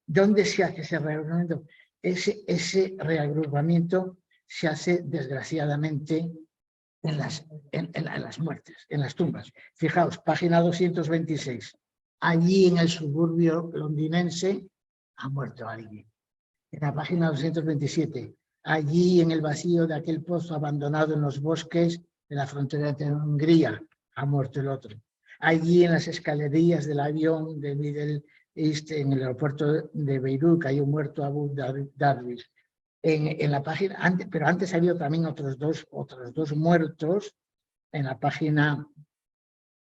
¿dónde se hace ese reagrupamiento? Ese reagrupamiento se hace, desgraciadamente, en las muertes, en las tumbas. Fijaos, página 226. Allí en el suburbio londinense ha muerto alguien. En la página 227. allí en el vacío de aquel pozo abandonado en los bosques de la frontera de Hungría, ha muerto el otro. Allí en las escalerías del avión de Middle East, en el aeropuerto de Beirut, cayó muerto Abu Darwish. En la página, pero antes había también otros dos muertos en la página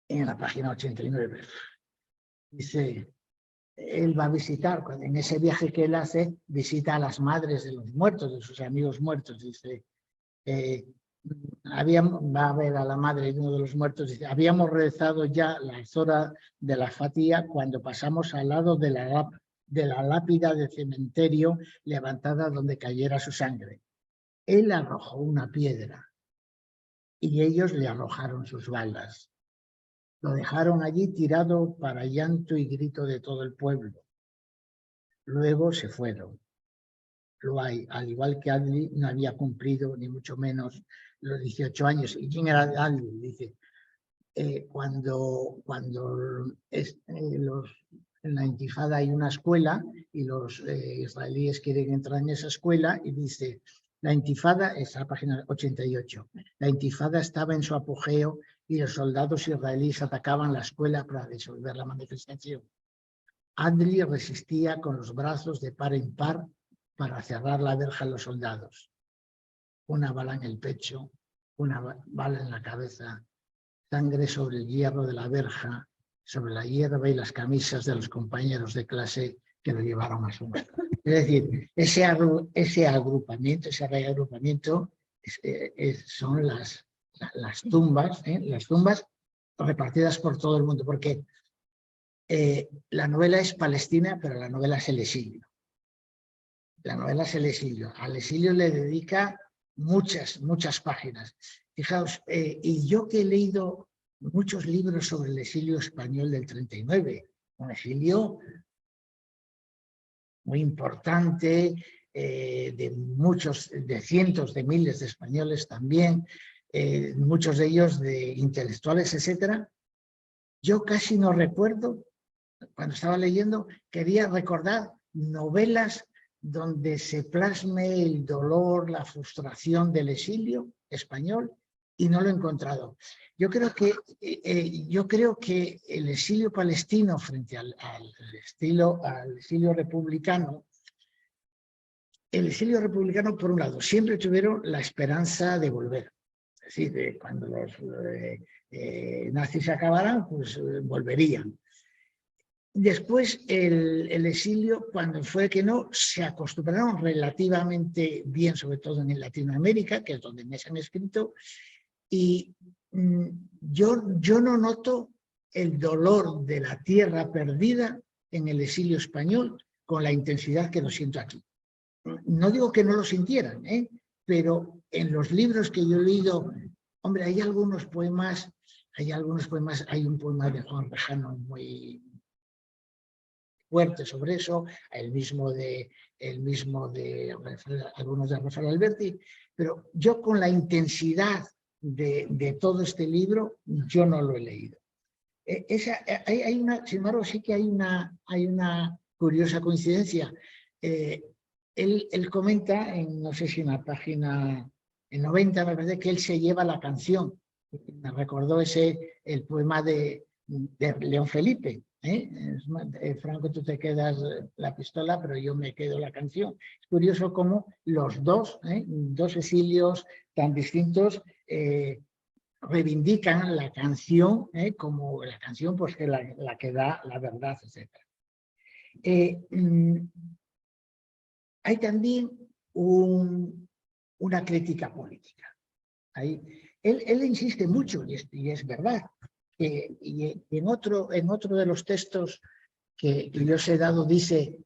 89. Dice, él va a visitar, en ese viaje que él hace, visita a las madres de los muertos, de sus amigos muertos. Dice, va a ver a la madre de uno de los muertos, dice, habíamos rezado ya la hora de la Fatiha cuando pasamos al lado de la lápida de cementerio levantada donde cayera su sangre. Él arrojó una piedra y ellos le arrojaron sus balas. Lo dejaron allí tirado para llanto y grito de todo el pueblo. Luego se fueron. Luay, al igual que Adli, no había cumplido ni mucho menos los 18 años. ¿Y quién era Adli? Dice, cuando en la Intifada hay una escuela y los israelíes quieren entrar en esa escuela y dice, la Intifada, es la página 88, la Intifada estaba en su apogeo y los soldados israelíes atacaban la escuela para disolver la manifestación. Adli resistía con los brazos de par en par para cerrar la verja a los soldados. Una bala en el pecho, una bala en la cabeza, sangre sobre el hierro de la verja, sobre la hierba y las camisas de los compañeros de clase que lo llevaron a su muerte. Es decir, ese agrupamiento, ese reagrupamiento son las tumbas repartidas por todo el mundo, porque la novela es palestina, pero la novela es el exilio. La novela es el exilio. Al exilio le dedica muchas páginas. Fijaos, y yo que he leído muchos libros sobre el exilio español del 39, un exilio muy importante, de cientos de miles de españoles también, muchos de ellos de intelectuales, etcétera. Yo casi no recuerdo, cuando estaba leyendo, quería recordar novelas donde se plasme el dolor, la frustración del exilio español, y no lo he encontrado. Yo creo que el exilio palestino frente al exilio republicano, el exilio republicano, por un lado, siempre tuvieron la esperanza de volver. Es decir, cuando los nazis se acabaran, pues volverían. Después, el exilio, cuando fue que no, se acostumbraron relativamente bien, sobre todo en Latinoamérica, que es donde me han escrito, y yo no noto el dolor de la tierra perdida en el exilio español con la intensidad que lo siento aquí. No digo que no lo sintieran, pero en los libros que yo he leído, hombre, hay algunos poemas, hay un poema de Juan Rejano muy fuerte sobre eso, el mismo de algunos de Rafael Alberti, pero yo con la intensidad de todo este libro, yo no lo he leído. Sin embargo, sí que hay una curiosa coincidencia. Él comenta, no sé si en la página en 90, me parece que él se lleva la canción. Me recordó el poema de León Felipe. Franco, tú te quedas la pistola, pero yo me quedo la canción. Es curioso cómo los dos exilios tan distintos reivindican la canción como la canción, pues que la que da la verdad, etc. Hay también una crítica política. Él insiste mucho, y es verdad, y en otro de los textos que yo os he dado dice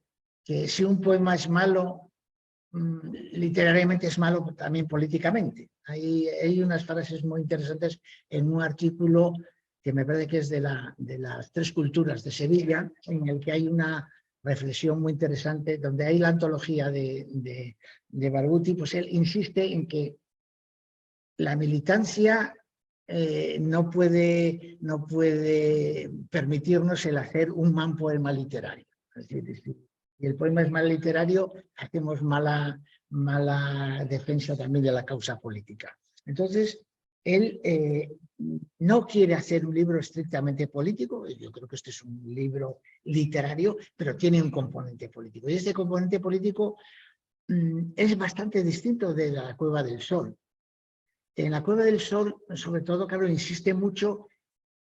que si un poema es malo, literariamente es malo también políticamente. Hay unas frases muy interesantes en un artículo que me parece que es de las Tres Culturas de Sevilla, en el que hay una reflexión muy interesante, donde hay la antología de Barghouti, pues él insiste en que la militancia no puede permitirnos el hacer un mal poema literario. Es decir, si el poema es mal literario, hacemos mala mala defensa también de la causa política. Entonces, él no quiere hacer un libro estrictamente político. Yo creo que este es un libro literario, pero tiene un componente político. Y este componente político es bastante distinto de La Cueva del Sol. En La Cueva del Sol, sobre todo, claro, insiste mucho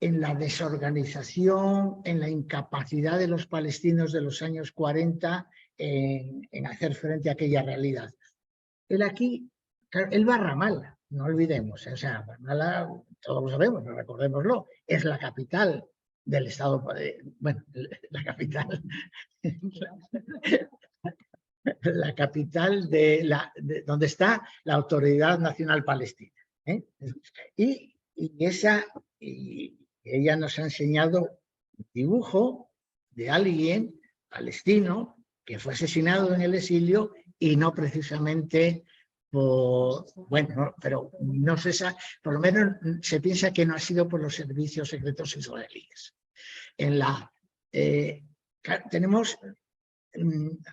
en la desorganización, en la incapacidad de los palestinos de los años 40 en hacer frente a aquella realidad. Él aquí, claro, él va a Ramallah, no olvidemos, o sea, Ramallah, todos lo sabemos, pero recordémoslo, es la capital del Estado, bueno, la capital, la capital de donde está la Autoridad Nacional Palestina. Y ella nos ha enseñado un dibujo de alguien palestino que fue asesinado en el exilio y no precisamente por, bueno, pero no se sabe, por lo menos se piensa que no ha sido por los servicios secretos israelíes. Tenemos,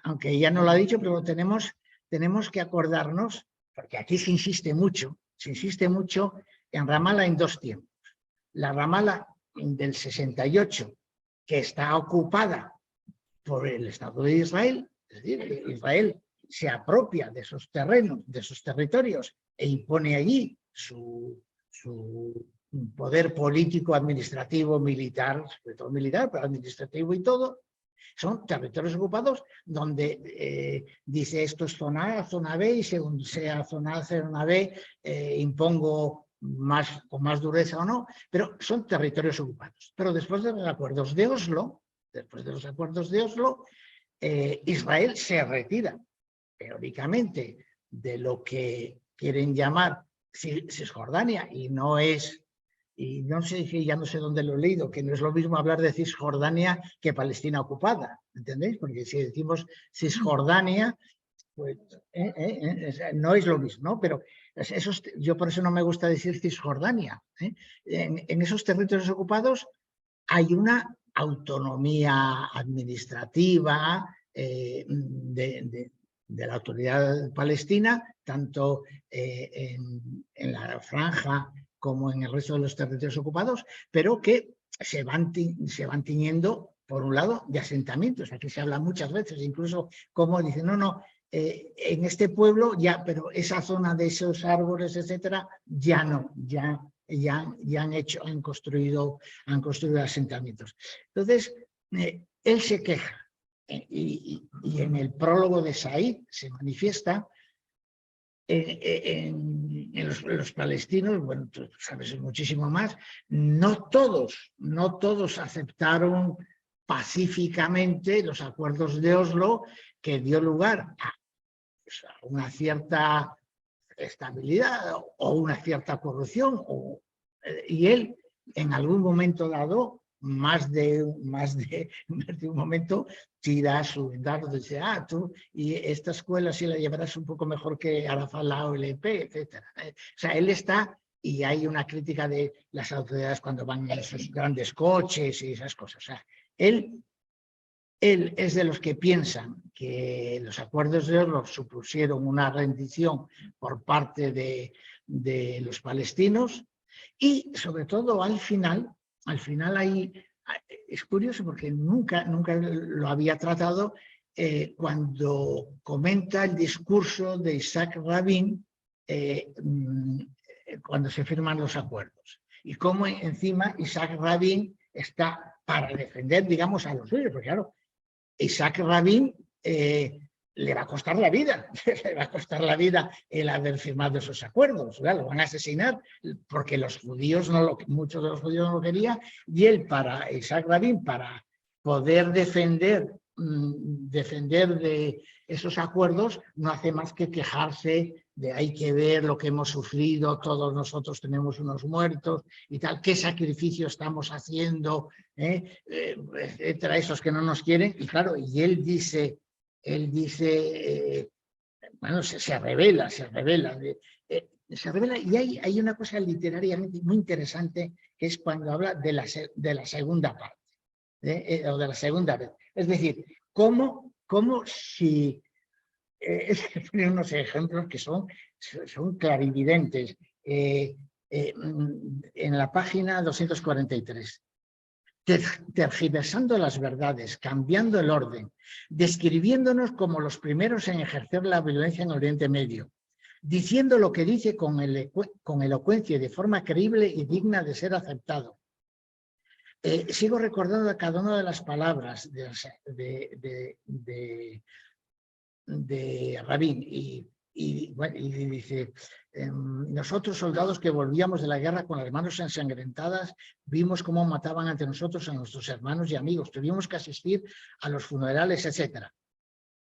aunque ella no lo ha dicho, pero tenemos que acordarnos, porque aquí se insiste mucho en Ramallah en dos tiempos. La Ramallah del 68, que está ocupada por el Estado de Israel, es decir, Israel se apropia de esos terrenos, de esos territorios, e impone allí su poder político, administrativo, militar, sobre todo militar, pero administrativo y todo. Son territorios ocupados donde dice esto es zona A, zona B, y según sea zona A, zona B, impongo con más dureza o no, pero son territorios ocupados. Pero después de los acuerdos de Oslo, Israel se retira teóricamente de lo que quieren llamar Cisjordania, y no sé, ya no sé dónde lo he leído, que no es lo mismo hablar de Cisjordania que Palestina ocupada, ¿entendéis? Porque si decimos Cisjordania, pues no es lo mismo, ¿no? Pero yo por eso no me gusta decir Cisjordania. En esos territorios ocupados hay una autonomía administrativa de la autoridad palestina, tanto en la franja como en el resto de los territorios ocupados, pero que se van tiñendo, por un lado, de asentamientos. Aquí se habla muchas veces, incluso como dicen, en este pueblo ya, pero esa zona de esos árboles, etcétera, ya no, ya han construido asentamientos. Entonces, él se queja, y en el prólogo de Said se manifiesta en los palestinos, bueno, tú sabes muchísimo más, no todos aceptaron pacíficamente los acuerdos de Oslo, que dio lugar a una cierta estabilidad o una cierta corrupción, y él en algún momento dado, más de un momento, tira su dardo y dice, tú y esta escuela sí la llevarás un poco mejor que Arafat, la OLP, etc. O sea, él está, y hay una crítica de las autoridades cuando van en esos grandes coches y esas cosas. O sea, él es de los que piensan que los acuerdos de Oslo supusieron una rendición por parte de los palestinos, y sobre todo al final es curioso porque nunca lo había tratado, cuando comenta el discurso de Isaac Rabin cuando se firman los acuerdos, y cómo encima Isaac Rabin está para defender, digamos, a los suyos, porque claro, Isaac Rabin le va a costar la vida, el haber firmado esos acuerdos, ¿verdad? Lo van a asesinar porque muchos de los judíos no lo querían, y él, Isaac Rabin, para poder defender de esos acuerdos, no hace más que quejarse de hay que ver lo que hemos sufrido, todos nosotros tenemos unos muertos y tal, qué sacrificio estamos haciendo, etcétera, esos que no nos quieren. Y claro, y él dice, bueno, se revela, y hay una cosa literariamente muy interesante, que es cuando habla de la segunda parte, o de la segunda vez. Es decir, como si Ponen unos ejemplos que son clarividentes. En la página 243. Tergiversando las verdades, cambiando el orden, describiéndonos como los primeros en ejercer la violencia en Oriente Medio, diciendo lo que dice con elocuencia y de forma creíble y digna de ser aceptado. Sigo recordando cada una de las palabras de Rabin y dice, nosotros soldados que volvíamos de la guerra con las manos ensangrentadas, vimos cómo mataban ante nosotros a nuestros hermanos y amigos, tuvimos que asistir a los funerales, etc.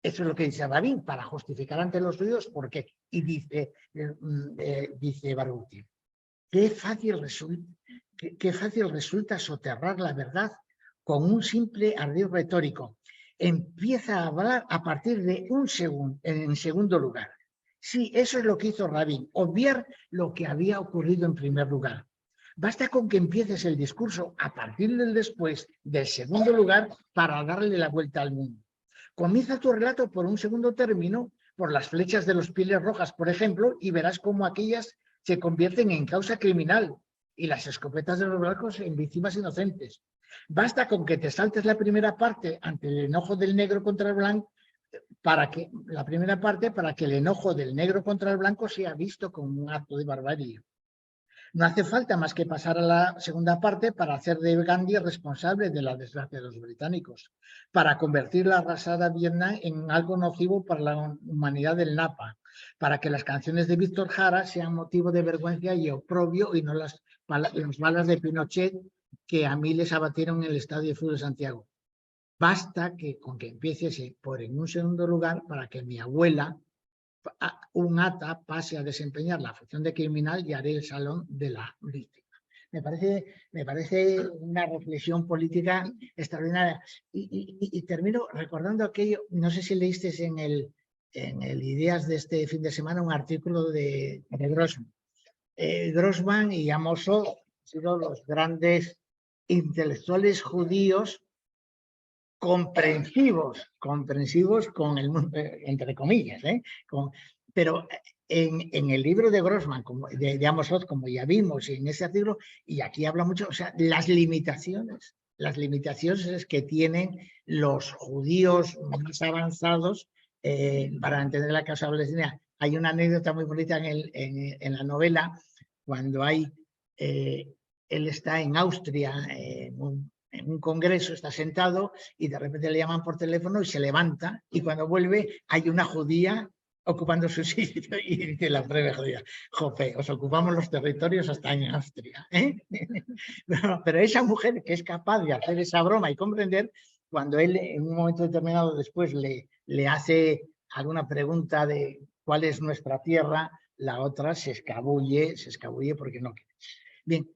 Eso es lo que dice Rabin para justificar ante los judíos por qué. Y dice Barghouti, qué fácil resulta soterrar la verdad con un simple ardid retórico. Empieza a hablar a partir de en segundo lugar. Sí, eso es lo que hizo Rabin, obviar lo que había ocurrido en primer lugar. Basta con que empieces el discurso a partir del después, del segundo lugar, para darle la vuelta al mundo. Comienza tu relato por un segundo término, por las flechas de los pieles rojas, por ejemplo, y verás cómo aquellas se convierten en causa criminal y las escopetas de los blancos en víctimas inocentes. Basta con que te saltes la primera parte ante el enojo del negro contra el blanco, para que el enojo del negro contra el blanco sea visto como un acto de barbarie. No hace falta más que pasar a la segunda parte para hacer de Gandhi responsable de la desgracia de los británicos, para convertir la arrasada Vietnam en algo nocivo para la humanidad del Napa, para que las canciones de Víctor Jara sean motivo de vergüenza y oprobio y no las balas de Pinochet que a miles abatieron en el Estadio de Fútbol de Santiago. Basta con que empieces por en un segundo lugar para que mi abuela, un ata, pase a desempeñar la función de criminal y haré el salón de la víctima. Me parece una reflexión política extraordinaria. Y termino recordando aquello, no sé si leíste en el Ideas de este fin de semana un artículo de Grossman. Grossman y Amos Oz han sido los grandes intelectuales judíos comprensivos con el mundo, entre comillas, pero en el libro de Grossman, de Amos Oz, como ya vimos en ese artículo, y aquí habla mucho, o sea, las limitaciones que tienen los judíos más avanzados para entender la causa palestina. Hay una anécdota muy bonita en la novela, cuando él está en Austria, en un congreso, está sentado y de repente le llaman por teléfono y se levanta y cuando vuelve hay una judía ocupando su sitio y dice la breve judía, jope, os ocupamos los territorios hasta en Austria. Pero esa mujer que es capaz de hacer esa broma y comprender, cuando él en un momento determinado después le hace alguna pregunta de cuál es nuestra tierra, la otra se escabulle porque no quiere. Bien,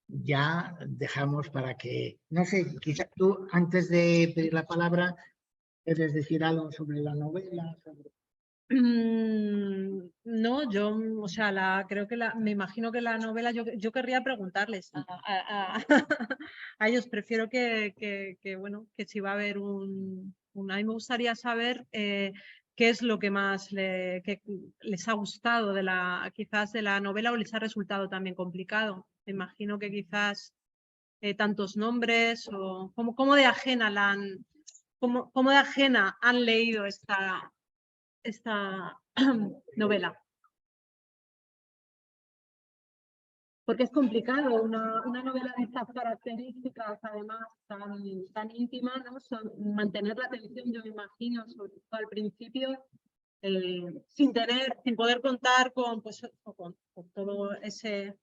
ya dejamos para que, no sé, quizás tú antes de pedir la palabra, ¿quieres decir algo sobre la novela? No, yo, o sea, creo que me imagino que la novela, yo querría preguntarles a ellos, prefiero que si va a haber a mí me gustaría saber qué es lo que más les ha gustado quizás de la novela o les ha resultado también complicado. Me imagino que quizás tantos nombres o cómo de ajena cómo de ajena han leído esta novela. Porque es complicado, una novela de estas características, además tan íntima, ¿no? Mantener la atención, yo me imagino, sobre todo al principio, sin poder contar con todo ese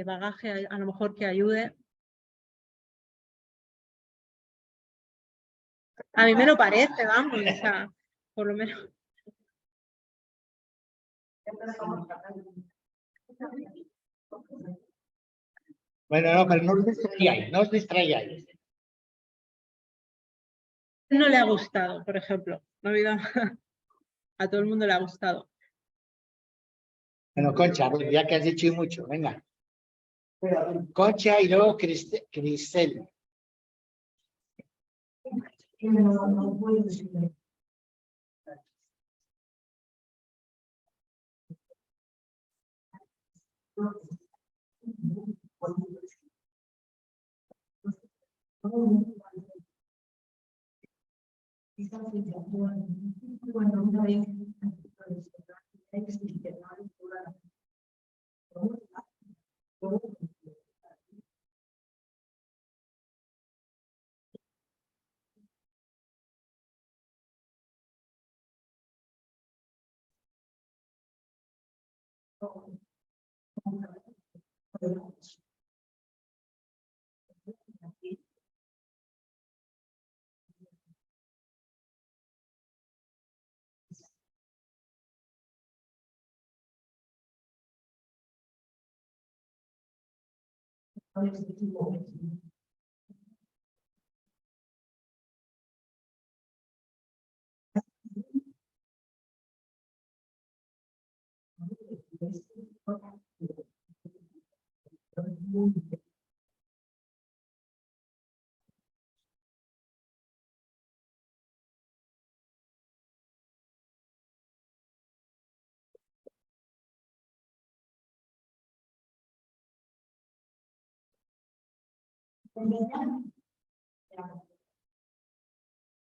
bagaje, a lo mejor que ayude. A mí me lo parece, vamos, o sea, por lo menos. Bueno, no, pero no os distraigáis. No le ha gustado, por ejemplo. No ha habido... A todo el mundo le ha gustado. Bueno, Concha, ya que has dicho y mucho, venga. Concha y luego Cristel.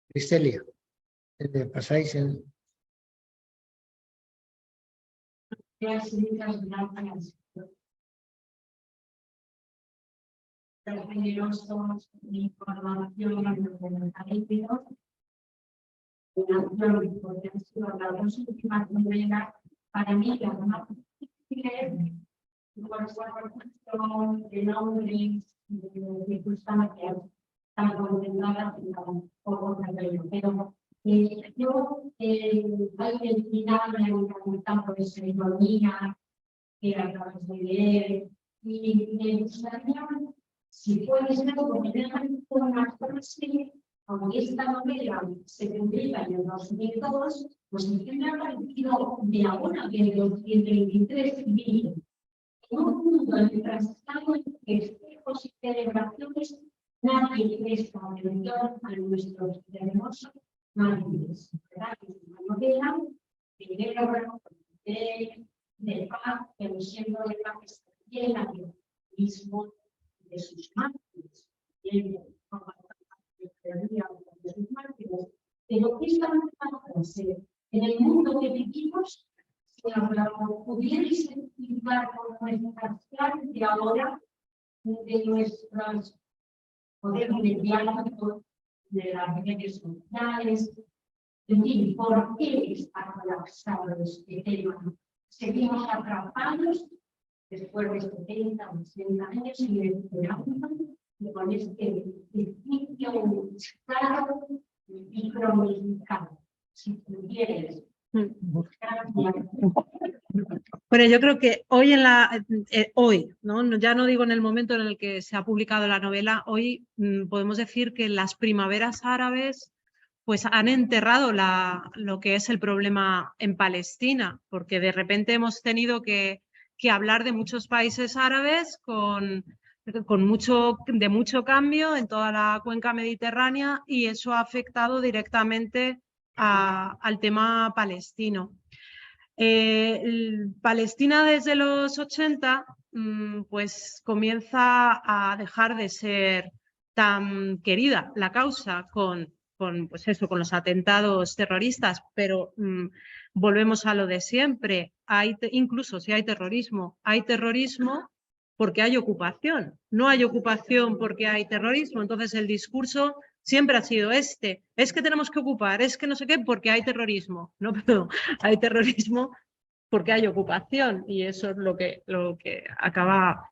Cristelia, pasáis el... Generosos, información, porque han sido las dos últimas novelas para mí las más difíciles por su cuestión de nombres, de circunstancias tan condenadas y tan poco terreno. Pero yo hay que enseñarme un campo de ceremonia que acabas de leer y me gustaría, si puede ser, comentar una frase, aunque esta novela se publica en el 2002, pues me ha parecido de ahora, que en el 2023, en un mundo en el que estamos en espejos y celebraciones, nadie presta atención a nuestros hermosos mártires. Es una novela de paz, pero siendo de paz está llena de optimismo de sus mártires, de sus mártires. Pero esta frase, en el mundo que vivimos, si la pudierais explicar con nuestras clases de ahora, de nuestros poderes mediáticos, de las redes sociales, en fin, ¿por qué está colapsado este tema? Seguimos atrapados después de 70 o 80 años y esperando y con este principio claro y micromusical. Si pudieras buscar. Bueno, yo creo que hoy, ¿no? Ya no digo en el momento en el que se ha publicado la novela, hoy podemos decir que las primaveras árabes pues han enterrado lo que es el problema en Palestina, porque de repente hemos tenido que hablar de muchos países árabes de mucho cambio en toda la cuenca mediterránea y eso ha afectado directamente al tema palestino. Palestina desde los 80 pues comienza a dejar de ser tan querida la causa con los atentados terroristas, pero volvemos a lo de siempre. Incluso si hay terrorismo porque hay ocupación. No hay ocupación porque hay terrorismo. Entonces el discurso siempre ha sido es que tenemos que ocupar, es que no sé qué, porque hay terrorismo. No, pero hay terrorismo porque hay ocupación y eso es lo que acaba...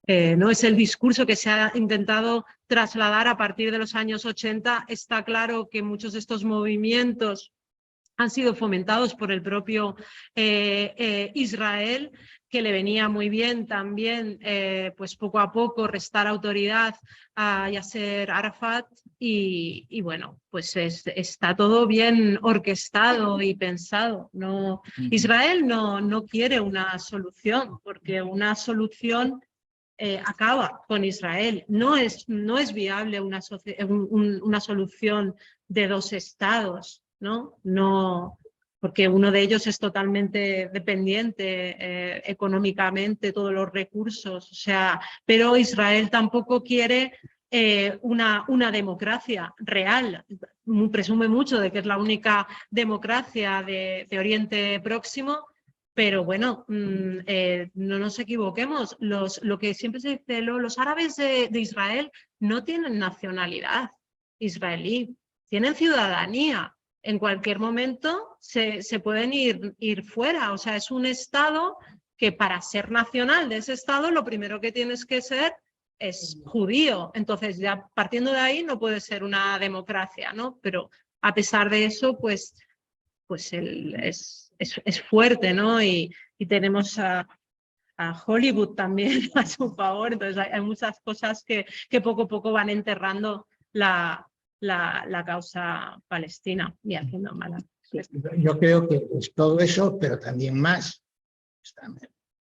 no es el discurso que se ha intentado trasladar a partir de los años 80. Está claro que muchos de estos movimientos han sido fomentados por el propio Israel, que le venía muy bien también, pues poco a poco, restar autoridad a Yasser Arafat y bueno, pues está todo bien orquestado y pensado. No, Israel no quiere una solución, porque una solución acaba con Israel. No es viable una solución de dos estados, ¿no? porque uno de ellos es totalmente dependiente económicamente, todos los recursos, o sea, pero Israel tampoco quiere una democracia real. Presume mucho de que es la única democracia de Oriente Próximo, pero bueno, no nos equivoquemos, lo que siempre se dice, los árabes de Israel no tienen nacionalidad israelí, tienen ciudadanía. En cualquier momento se pueden ir fuera, o sea, es un Estado que para ser nacional de ese Estado lo primero que tienes que ser es judío, entonces ya partiendo de ahí no puede ser una democracia, ¿no? Pero a pesar de eso, pues es fuerte, ¿no? Y tenemos a Hollywood también a su favor, entonces hay muchas cosas que poco a poco van enterrando la causa palestina y haciendo malas. Yo creo que es todo eso, pero también más.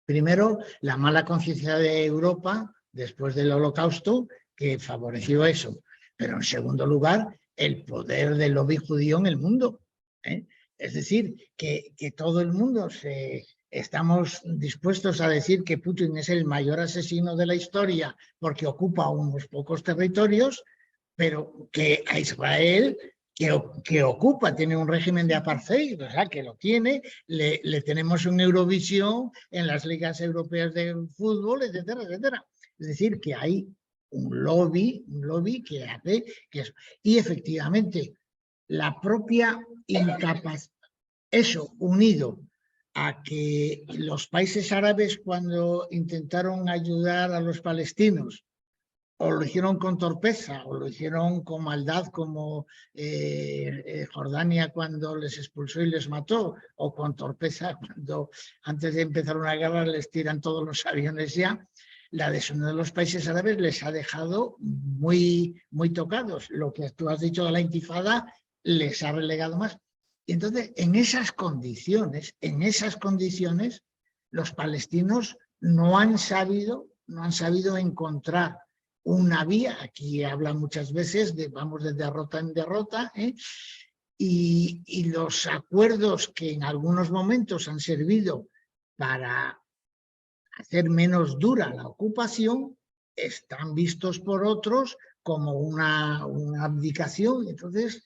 Primero, la mala conciencia de Europa después del Holocausto, que favoreció eso. Pero en segundo lugar, el poder del lobby judío en el mundo. Es decir, que todo el mundo estamos dispuestos a decir que Putin es el mayor asesino de la historia porque ocupa unos pocos territorios, pero que a Israel, que ocupa, tiene un régimen de apartheid, o sea, que lo tiene, le tenemos un Eurovisión en las ligas europeas de fútbol, etcétera, etcétera. Es decir, que hay un lobby que hace que eso. Y efectivamente, la propia incapacidad, eso unido a que los países árabes cuando intentaron ayudar a los palestinos o lo hicieron con torpeza o lo hicieron con maldad como Jordania cuando les expulsó y les mató, o con torpeza cuando antes de empezar una guerra les tiran todos los aviones ya. La desunión de los países árabes les ha dejado muy tocados. Lo que tú has dicho de la intifada les ha relegado más. Y entonces, en esas condiciones, los palestinos no han sabido encontrar una vía. Aquí habla muchas veces de vamos de derrota en derrota, y los acuerdos que en algunos momentos han servido para hacer menos dura la ocupación están vistos por otros como una abdicación. Entonces,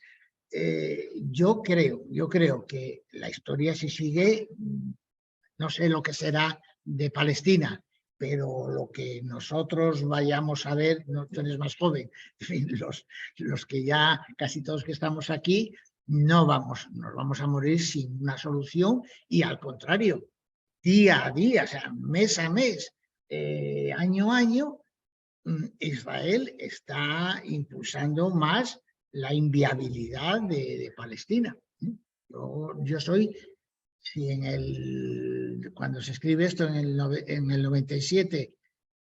yo creo que la historia, si sigue, no sé lo que será de Palestina, pero lo que nosotros vayamos a ver, no, tú eres más joven, los que ya casi todos que estamos aquí, nos vamos a morir sin una solución, y al contrario, día a día, o sea, mes a mes, año a año, Israel está impulsando más la inviabilidad de Palestina. Yo soy, si cuando se escribe esto en el 97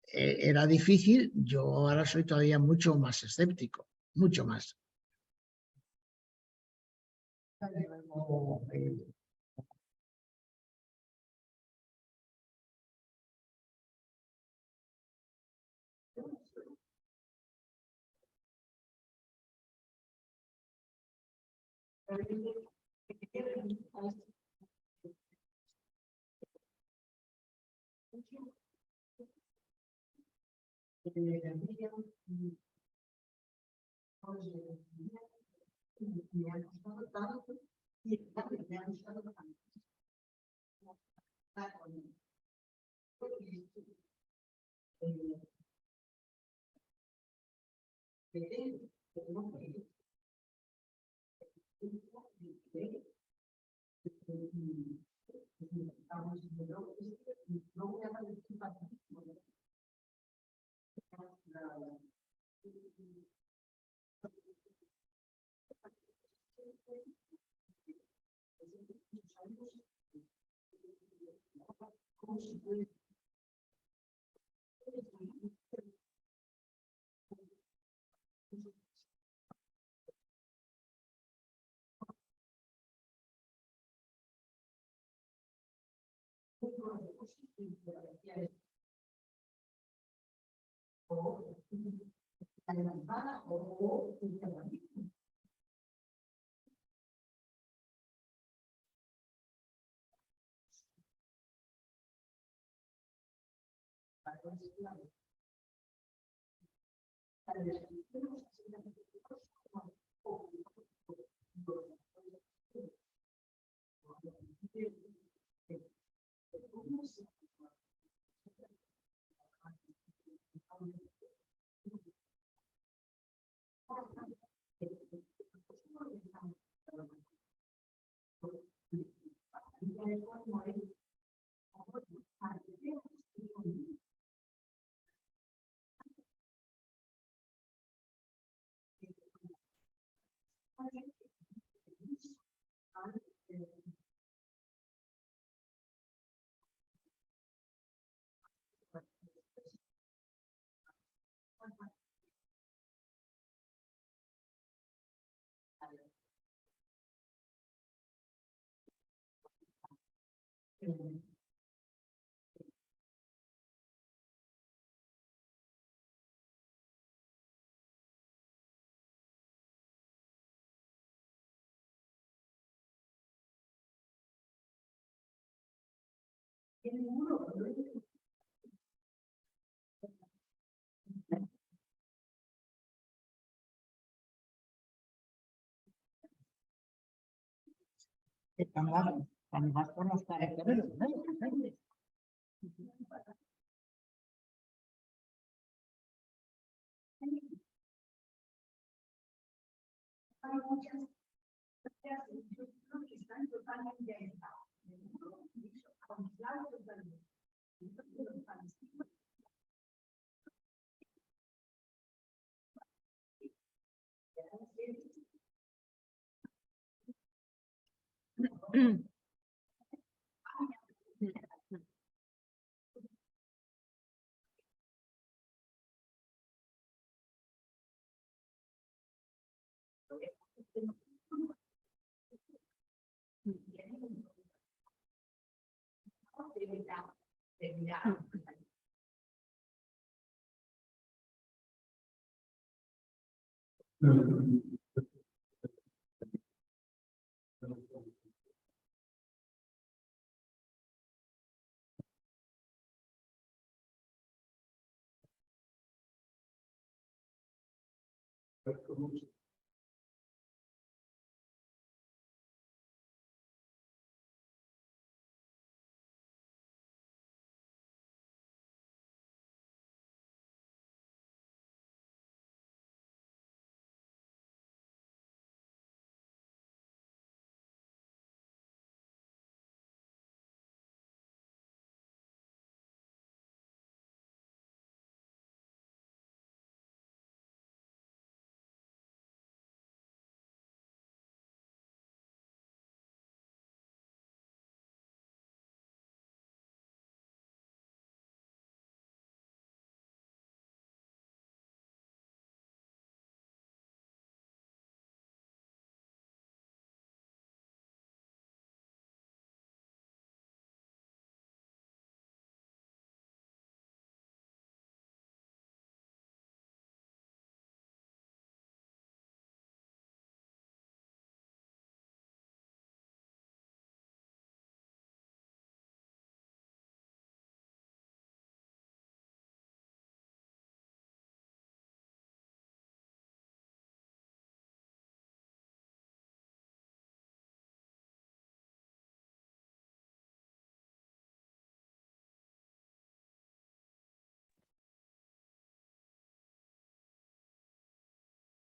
era difícil, yo ahora soy todavía mucho más escéptico, mucho más. Además por las carreteras, ¿no? Hay muchas que están totalmente aisladas. Aisladas totalmente.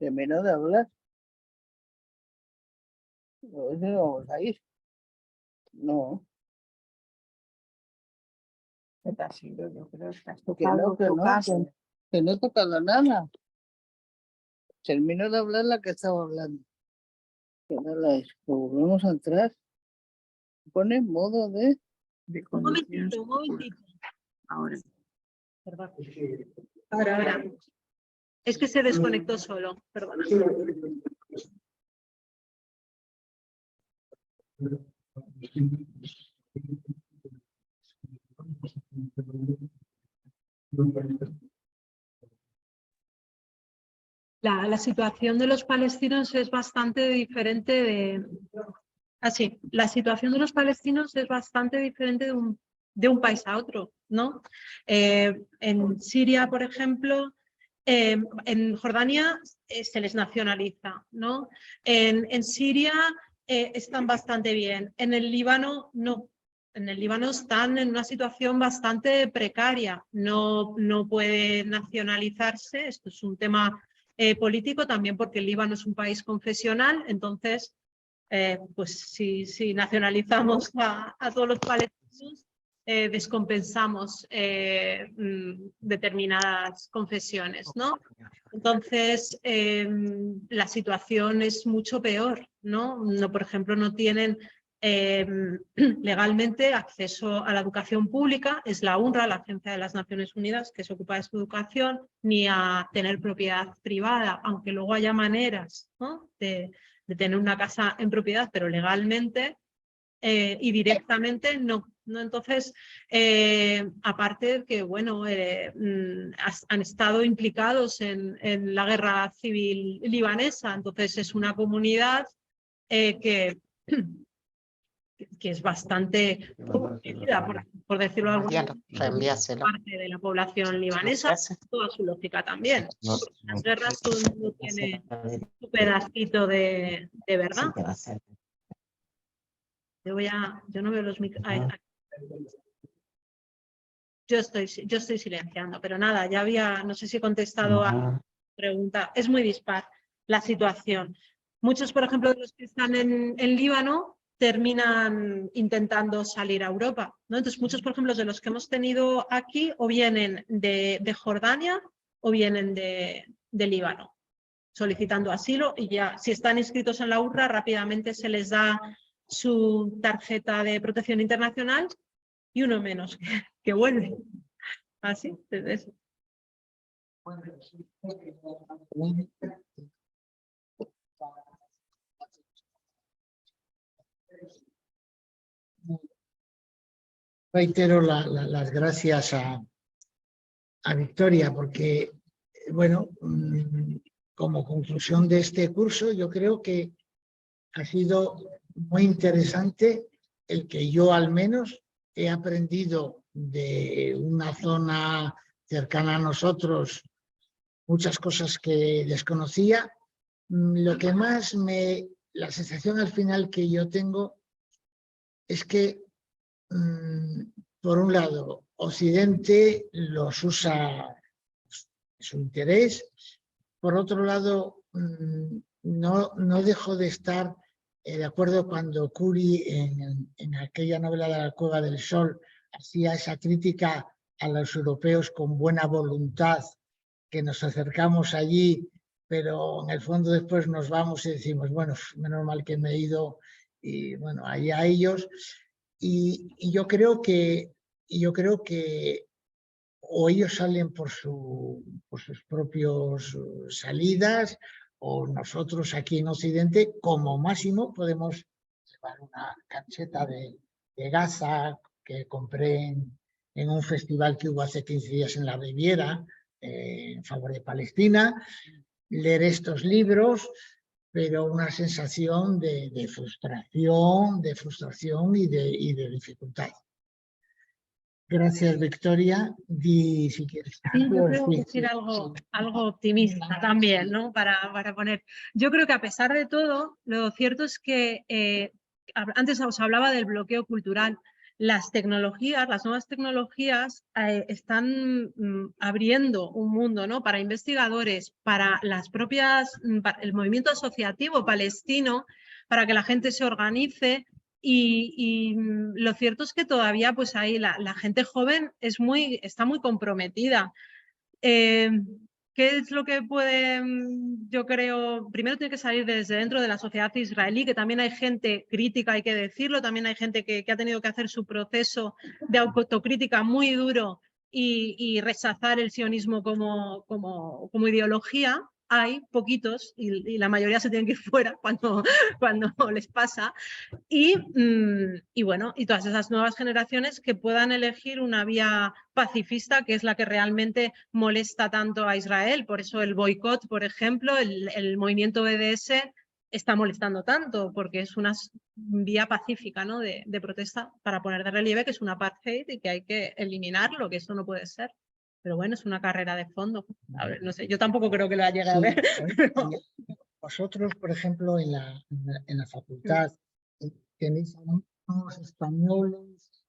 Termino de hablar. ¿Dónde vamos a ir? No. Yo creo que has Que tocado no, que tu no, casa. que no he tocado nada. Termino de hablar la que estaba hablando. Que no la es. Pues volvemos a entrar. Pone modo de... Un momentito, un momentito. Ahora. Perdón. Ahora. Es que se desconectó solo, perdona. La situación de los palestinos es bastante diferente de... Así, la situación de los palestinos es bastante diferente de un país a otro. ¿no? En Siria, por ejemplo, en Jordania se les nacionaliza, ¿no? En Siria están bastante bien, en el Líbano no. En el Líbano están en una situación bastante precaria, no puede nacionalizarse, esto es un tema político también porque el Líbano es un país confesional, entonces pues si nacionalizamos a todos los palestinos, descompensamos determinadas confesiones, ¿no? Entonces, la situación es mucho peor, ¿no? Por ejemplo, no tienen legalmente acceso a la educación pública, es la UNRWA, la Agencia de las Naciones Unidas, que se ocupa de su educación, ni a tener propiedad privada, aunque luego haya maneras, ¿no? de tener una casa en propiedad, pero legalmente y directamente no. Entonces, aparte que, bueno, han estado implicados en la guerra civil libanesa, entonces es una comunidad que es bastante querida, por decirlo de alguna manera, parte de la población libanesa, toda su lógica también. Las guerras todo el mundo tiene su pedacito de verdad. Yo no veo los micrófonos. Yo estoy silenciando, pero nada, ya había, no sé si he contestado a la pregunta. Es muy dispar la situación. Muchos, por ejemplo, de los que están en Líbano terminan intentando salir a Europa, ¿no? Entonces, muchos, por ejemplo, de los que hemos tenido aquí o vienen de Jordania o vienen de Líbano, solicitando asilo, y ya, si están inscritos en la UNRWA, rápidamente se les da su tarjeta de protección internacional y uno menos que vuelve. Así, desde eso. Reitero las gracias a Victoria, porque, bueno, como conclusión de este curso, yo creo que ha sido muy interesante el que yo al menos he aprendido de una zona cercana a nosotros muchas cosas que desconocía. Lo que más la sensación al final que yo tengo es que, por un lado, Occidente los usa a su interés, por otro lado, no dejo de estar de acuerdo cuando Curie en aquella novela de La Cueva del Sol hacía esa crítica a los europeos con buena voluntad, que nos acercamos allí, pero en el fondo después nos vamos y decimos, bueno, menos mal que me he ido, y bueno, allá ellos. Y yo creo que o ellos salen por sus propias salidas, o nosotros aquí en Occidente, como máximo, podemos llevar una camiseta de Gaza que compré en un festival que hubo hace 15 días en la Riviera, en favor de Palestina, leer estos libros, pero una sensación de frustración y de dificultad. Gracias, Victoria. Di si quieres. Sí, yo creo que decir algo optimista también, ¿no? Para poner. Yo creo que a pesar de todo, lo cierto es que antes os hablaba del bloqueo cultural. Las nuevas tecnologías están abriendo un mundo, ¿no? Para investigadores, para para el movimiento asociativo palestino, para que la gente se organice. Y lo cierto es que todavía pues ahí la gente joven está muy comprometida. ¿Qué es lo que puede, yo creo, primero tiene que salir desde dentro de la sociedad israelí, que también hay gente crítica, hay que decirlo, también hay gente que ha tenido que hacer su proceso de autocrítica muy duro y rechazar el sionismo como ideología. Hay poquitos y la mayoría se tienen que ir fuera cuando les pasa. Y bueno, y todas esas nuevas generaciones que puedan elegir una vía pacifista, que es la que realmente molesta tanto a Israel. Por eso el boicot, por ejemplo, el movimiento BDS está molestando tanto, porque es una vía pacífica, ¿no? de protesta para poner de relieve que es un apartheid y que hay que eliminarlo, que eso no puede ser. Pero bueno, es una carrera de fondo. A ver, no sé, yo tampoco creo que lo haya llegado a ver. Pero... Vosotros, por ejemplo, en la facultad, tenéis algunos españoles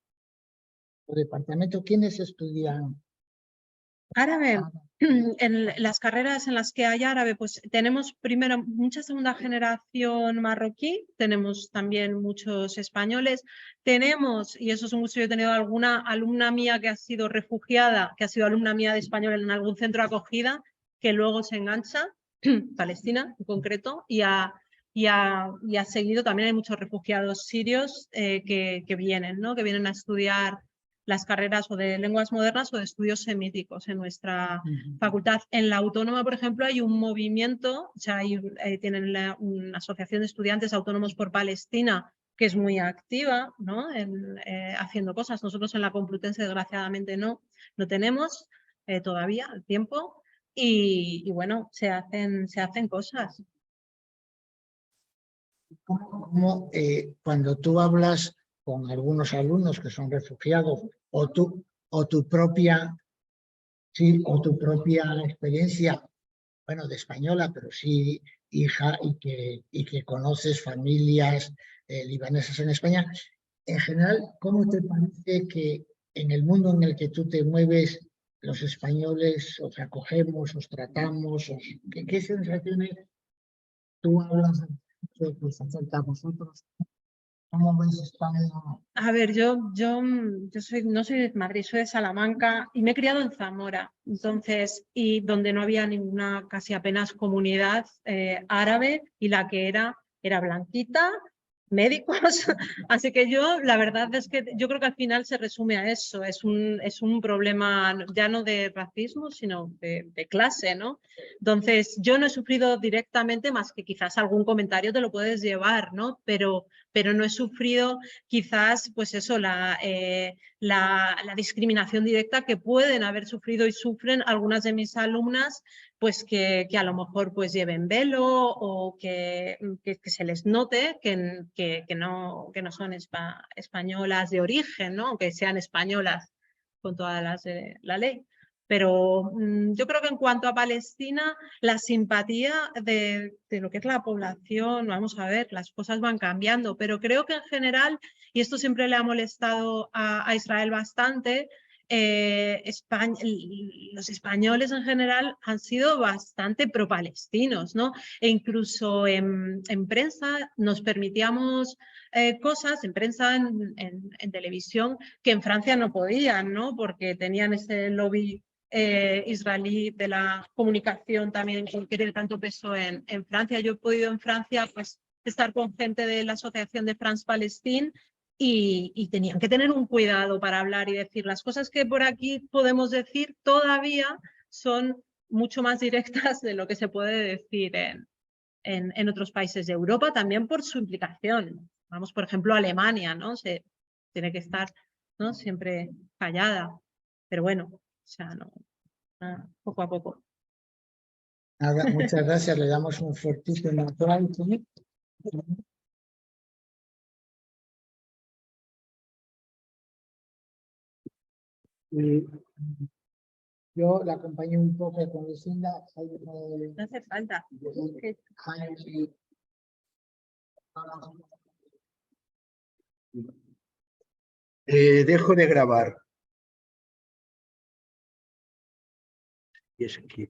o departamento, ¿quiénes estudian Árabe? En las carreras en las que hay árabe, pues tenemos primero mucha segunda generación marroquí, tenemos también muchos españoles, tenemos, y eso es un gusto, yo he tenido alguna alumna mía que ha sido refugiada, que ha sido alumna mía de español en algún centro de acogida, que luego se engancha, Palestina en concreto, y ha seguido, también hay muchos refugiados sirios que vienen, ¿no? Que vienen a estudiar las carreras o de lenguas modernas o de estudios semíticos en nuestra facultad. En la Autónoma, por ejemplo, hay un movimiento, o sea, tienen una asociación de estudiantes autónomos por Palestina que es muy activa, ¿no? Haciendo cosas. Nosotros en la Complutense, desgraciadamente, no tenemos todavía el tiempo y bueno, se hacen cosas. ¿Cómo, cuando tú hablas con algunos alumnos que son refugiados o tu propia experiencia, bueno, de española, pero sí hija y que conoces familias libanesas en España, en general, ¿cómo te parece que en el mundo en el que tú te mueves, los españoles os acogemos, os tratamos? ¿Qué sensaciones tú hablas de que se acerca a vosotros? ¿Cómo ves España? A ver, yo no soy de Madrid, soy de Salamanca y me he criado en Zamora, entonces, y donde no había ninguna, casi apenas comunidad árabe, y la que era blanquita, médicos, así que yo, la verdad es que yo creo que al final se resume a eso, es un problema ya no de racismo, sino de clase, ¿no? Entonces, yo no he sufrido directamente, más que quizás algún comentario te lo puedes llevar, ¿no? Pero no he sufrido quizás, pues eso, la discriminación directa que pueden haber sufrido y sufren algunas de mis alumnas, pues que a lo mejor pues lleven velo o que se les note que no son españolas de origen, ¿no? Que sean españolas con todas las de la ley. Pero yo creo que en cuanto a Palestina, la simpatía de lo que es la población, vamos a ver, las cosas van cambiando, pero creo que en general, y esto siempre le ha molestado a Israel bastante, los españoles en general han sido bastante pro-palestinos, ¿no? E incluso en prensa nos permitíamos cosas, en prensa, en televisión, que en Francia no podían, ¿no? Porque tenían ese lobby israelí de la comunicación también que tiene tanto peso en Francia. Yo he podido en Francia pues estar con gente de la Asociación de France Palestine y tenían que tener un cuidado para hablar y decir las cosas que por aquí podemos decir todavía son mucho más directas de lo que se puede decir en otros países de Europa, también por su implicación. Vamos, por ejemplo, a Alemania, ¿no? Se tiene que estar, ¿no? Siempre callada, pero bueno, o sea, no, poco a poco. Nada, muchas gracias, le damos un fortísimo aplauso. Y yo la acompañé un poco con Lucinda. No hace falta. Dejo de grabar. Y es aquí.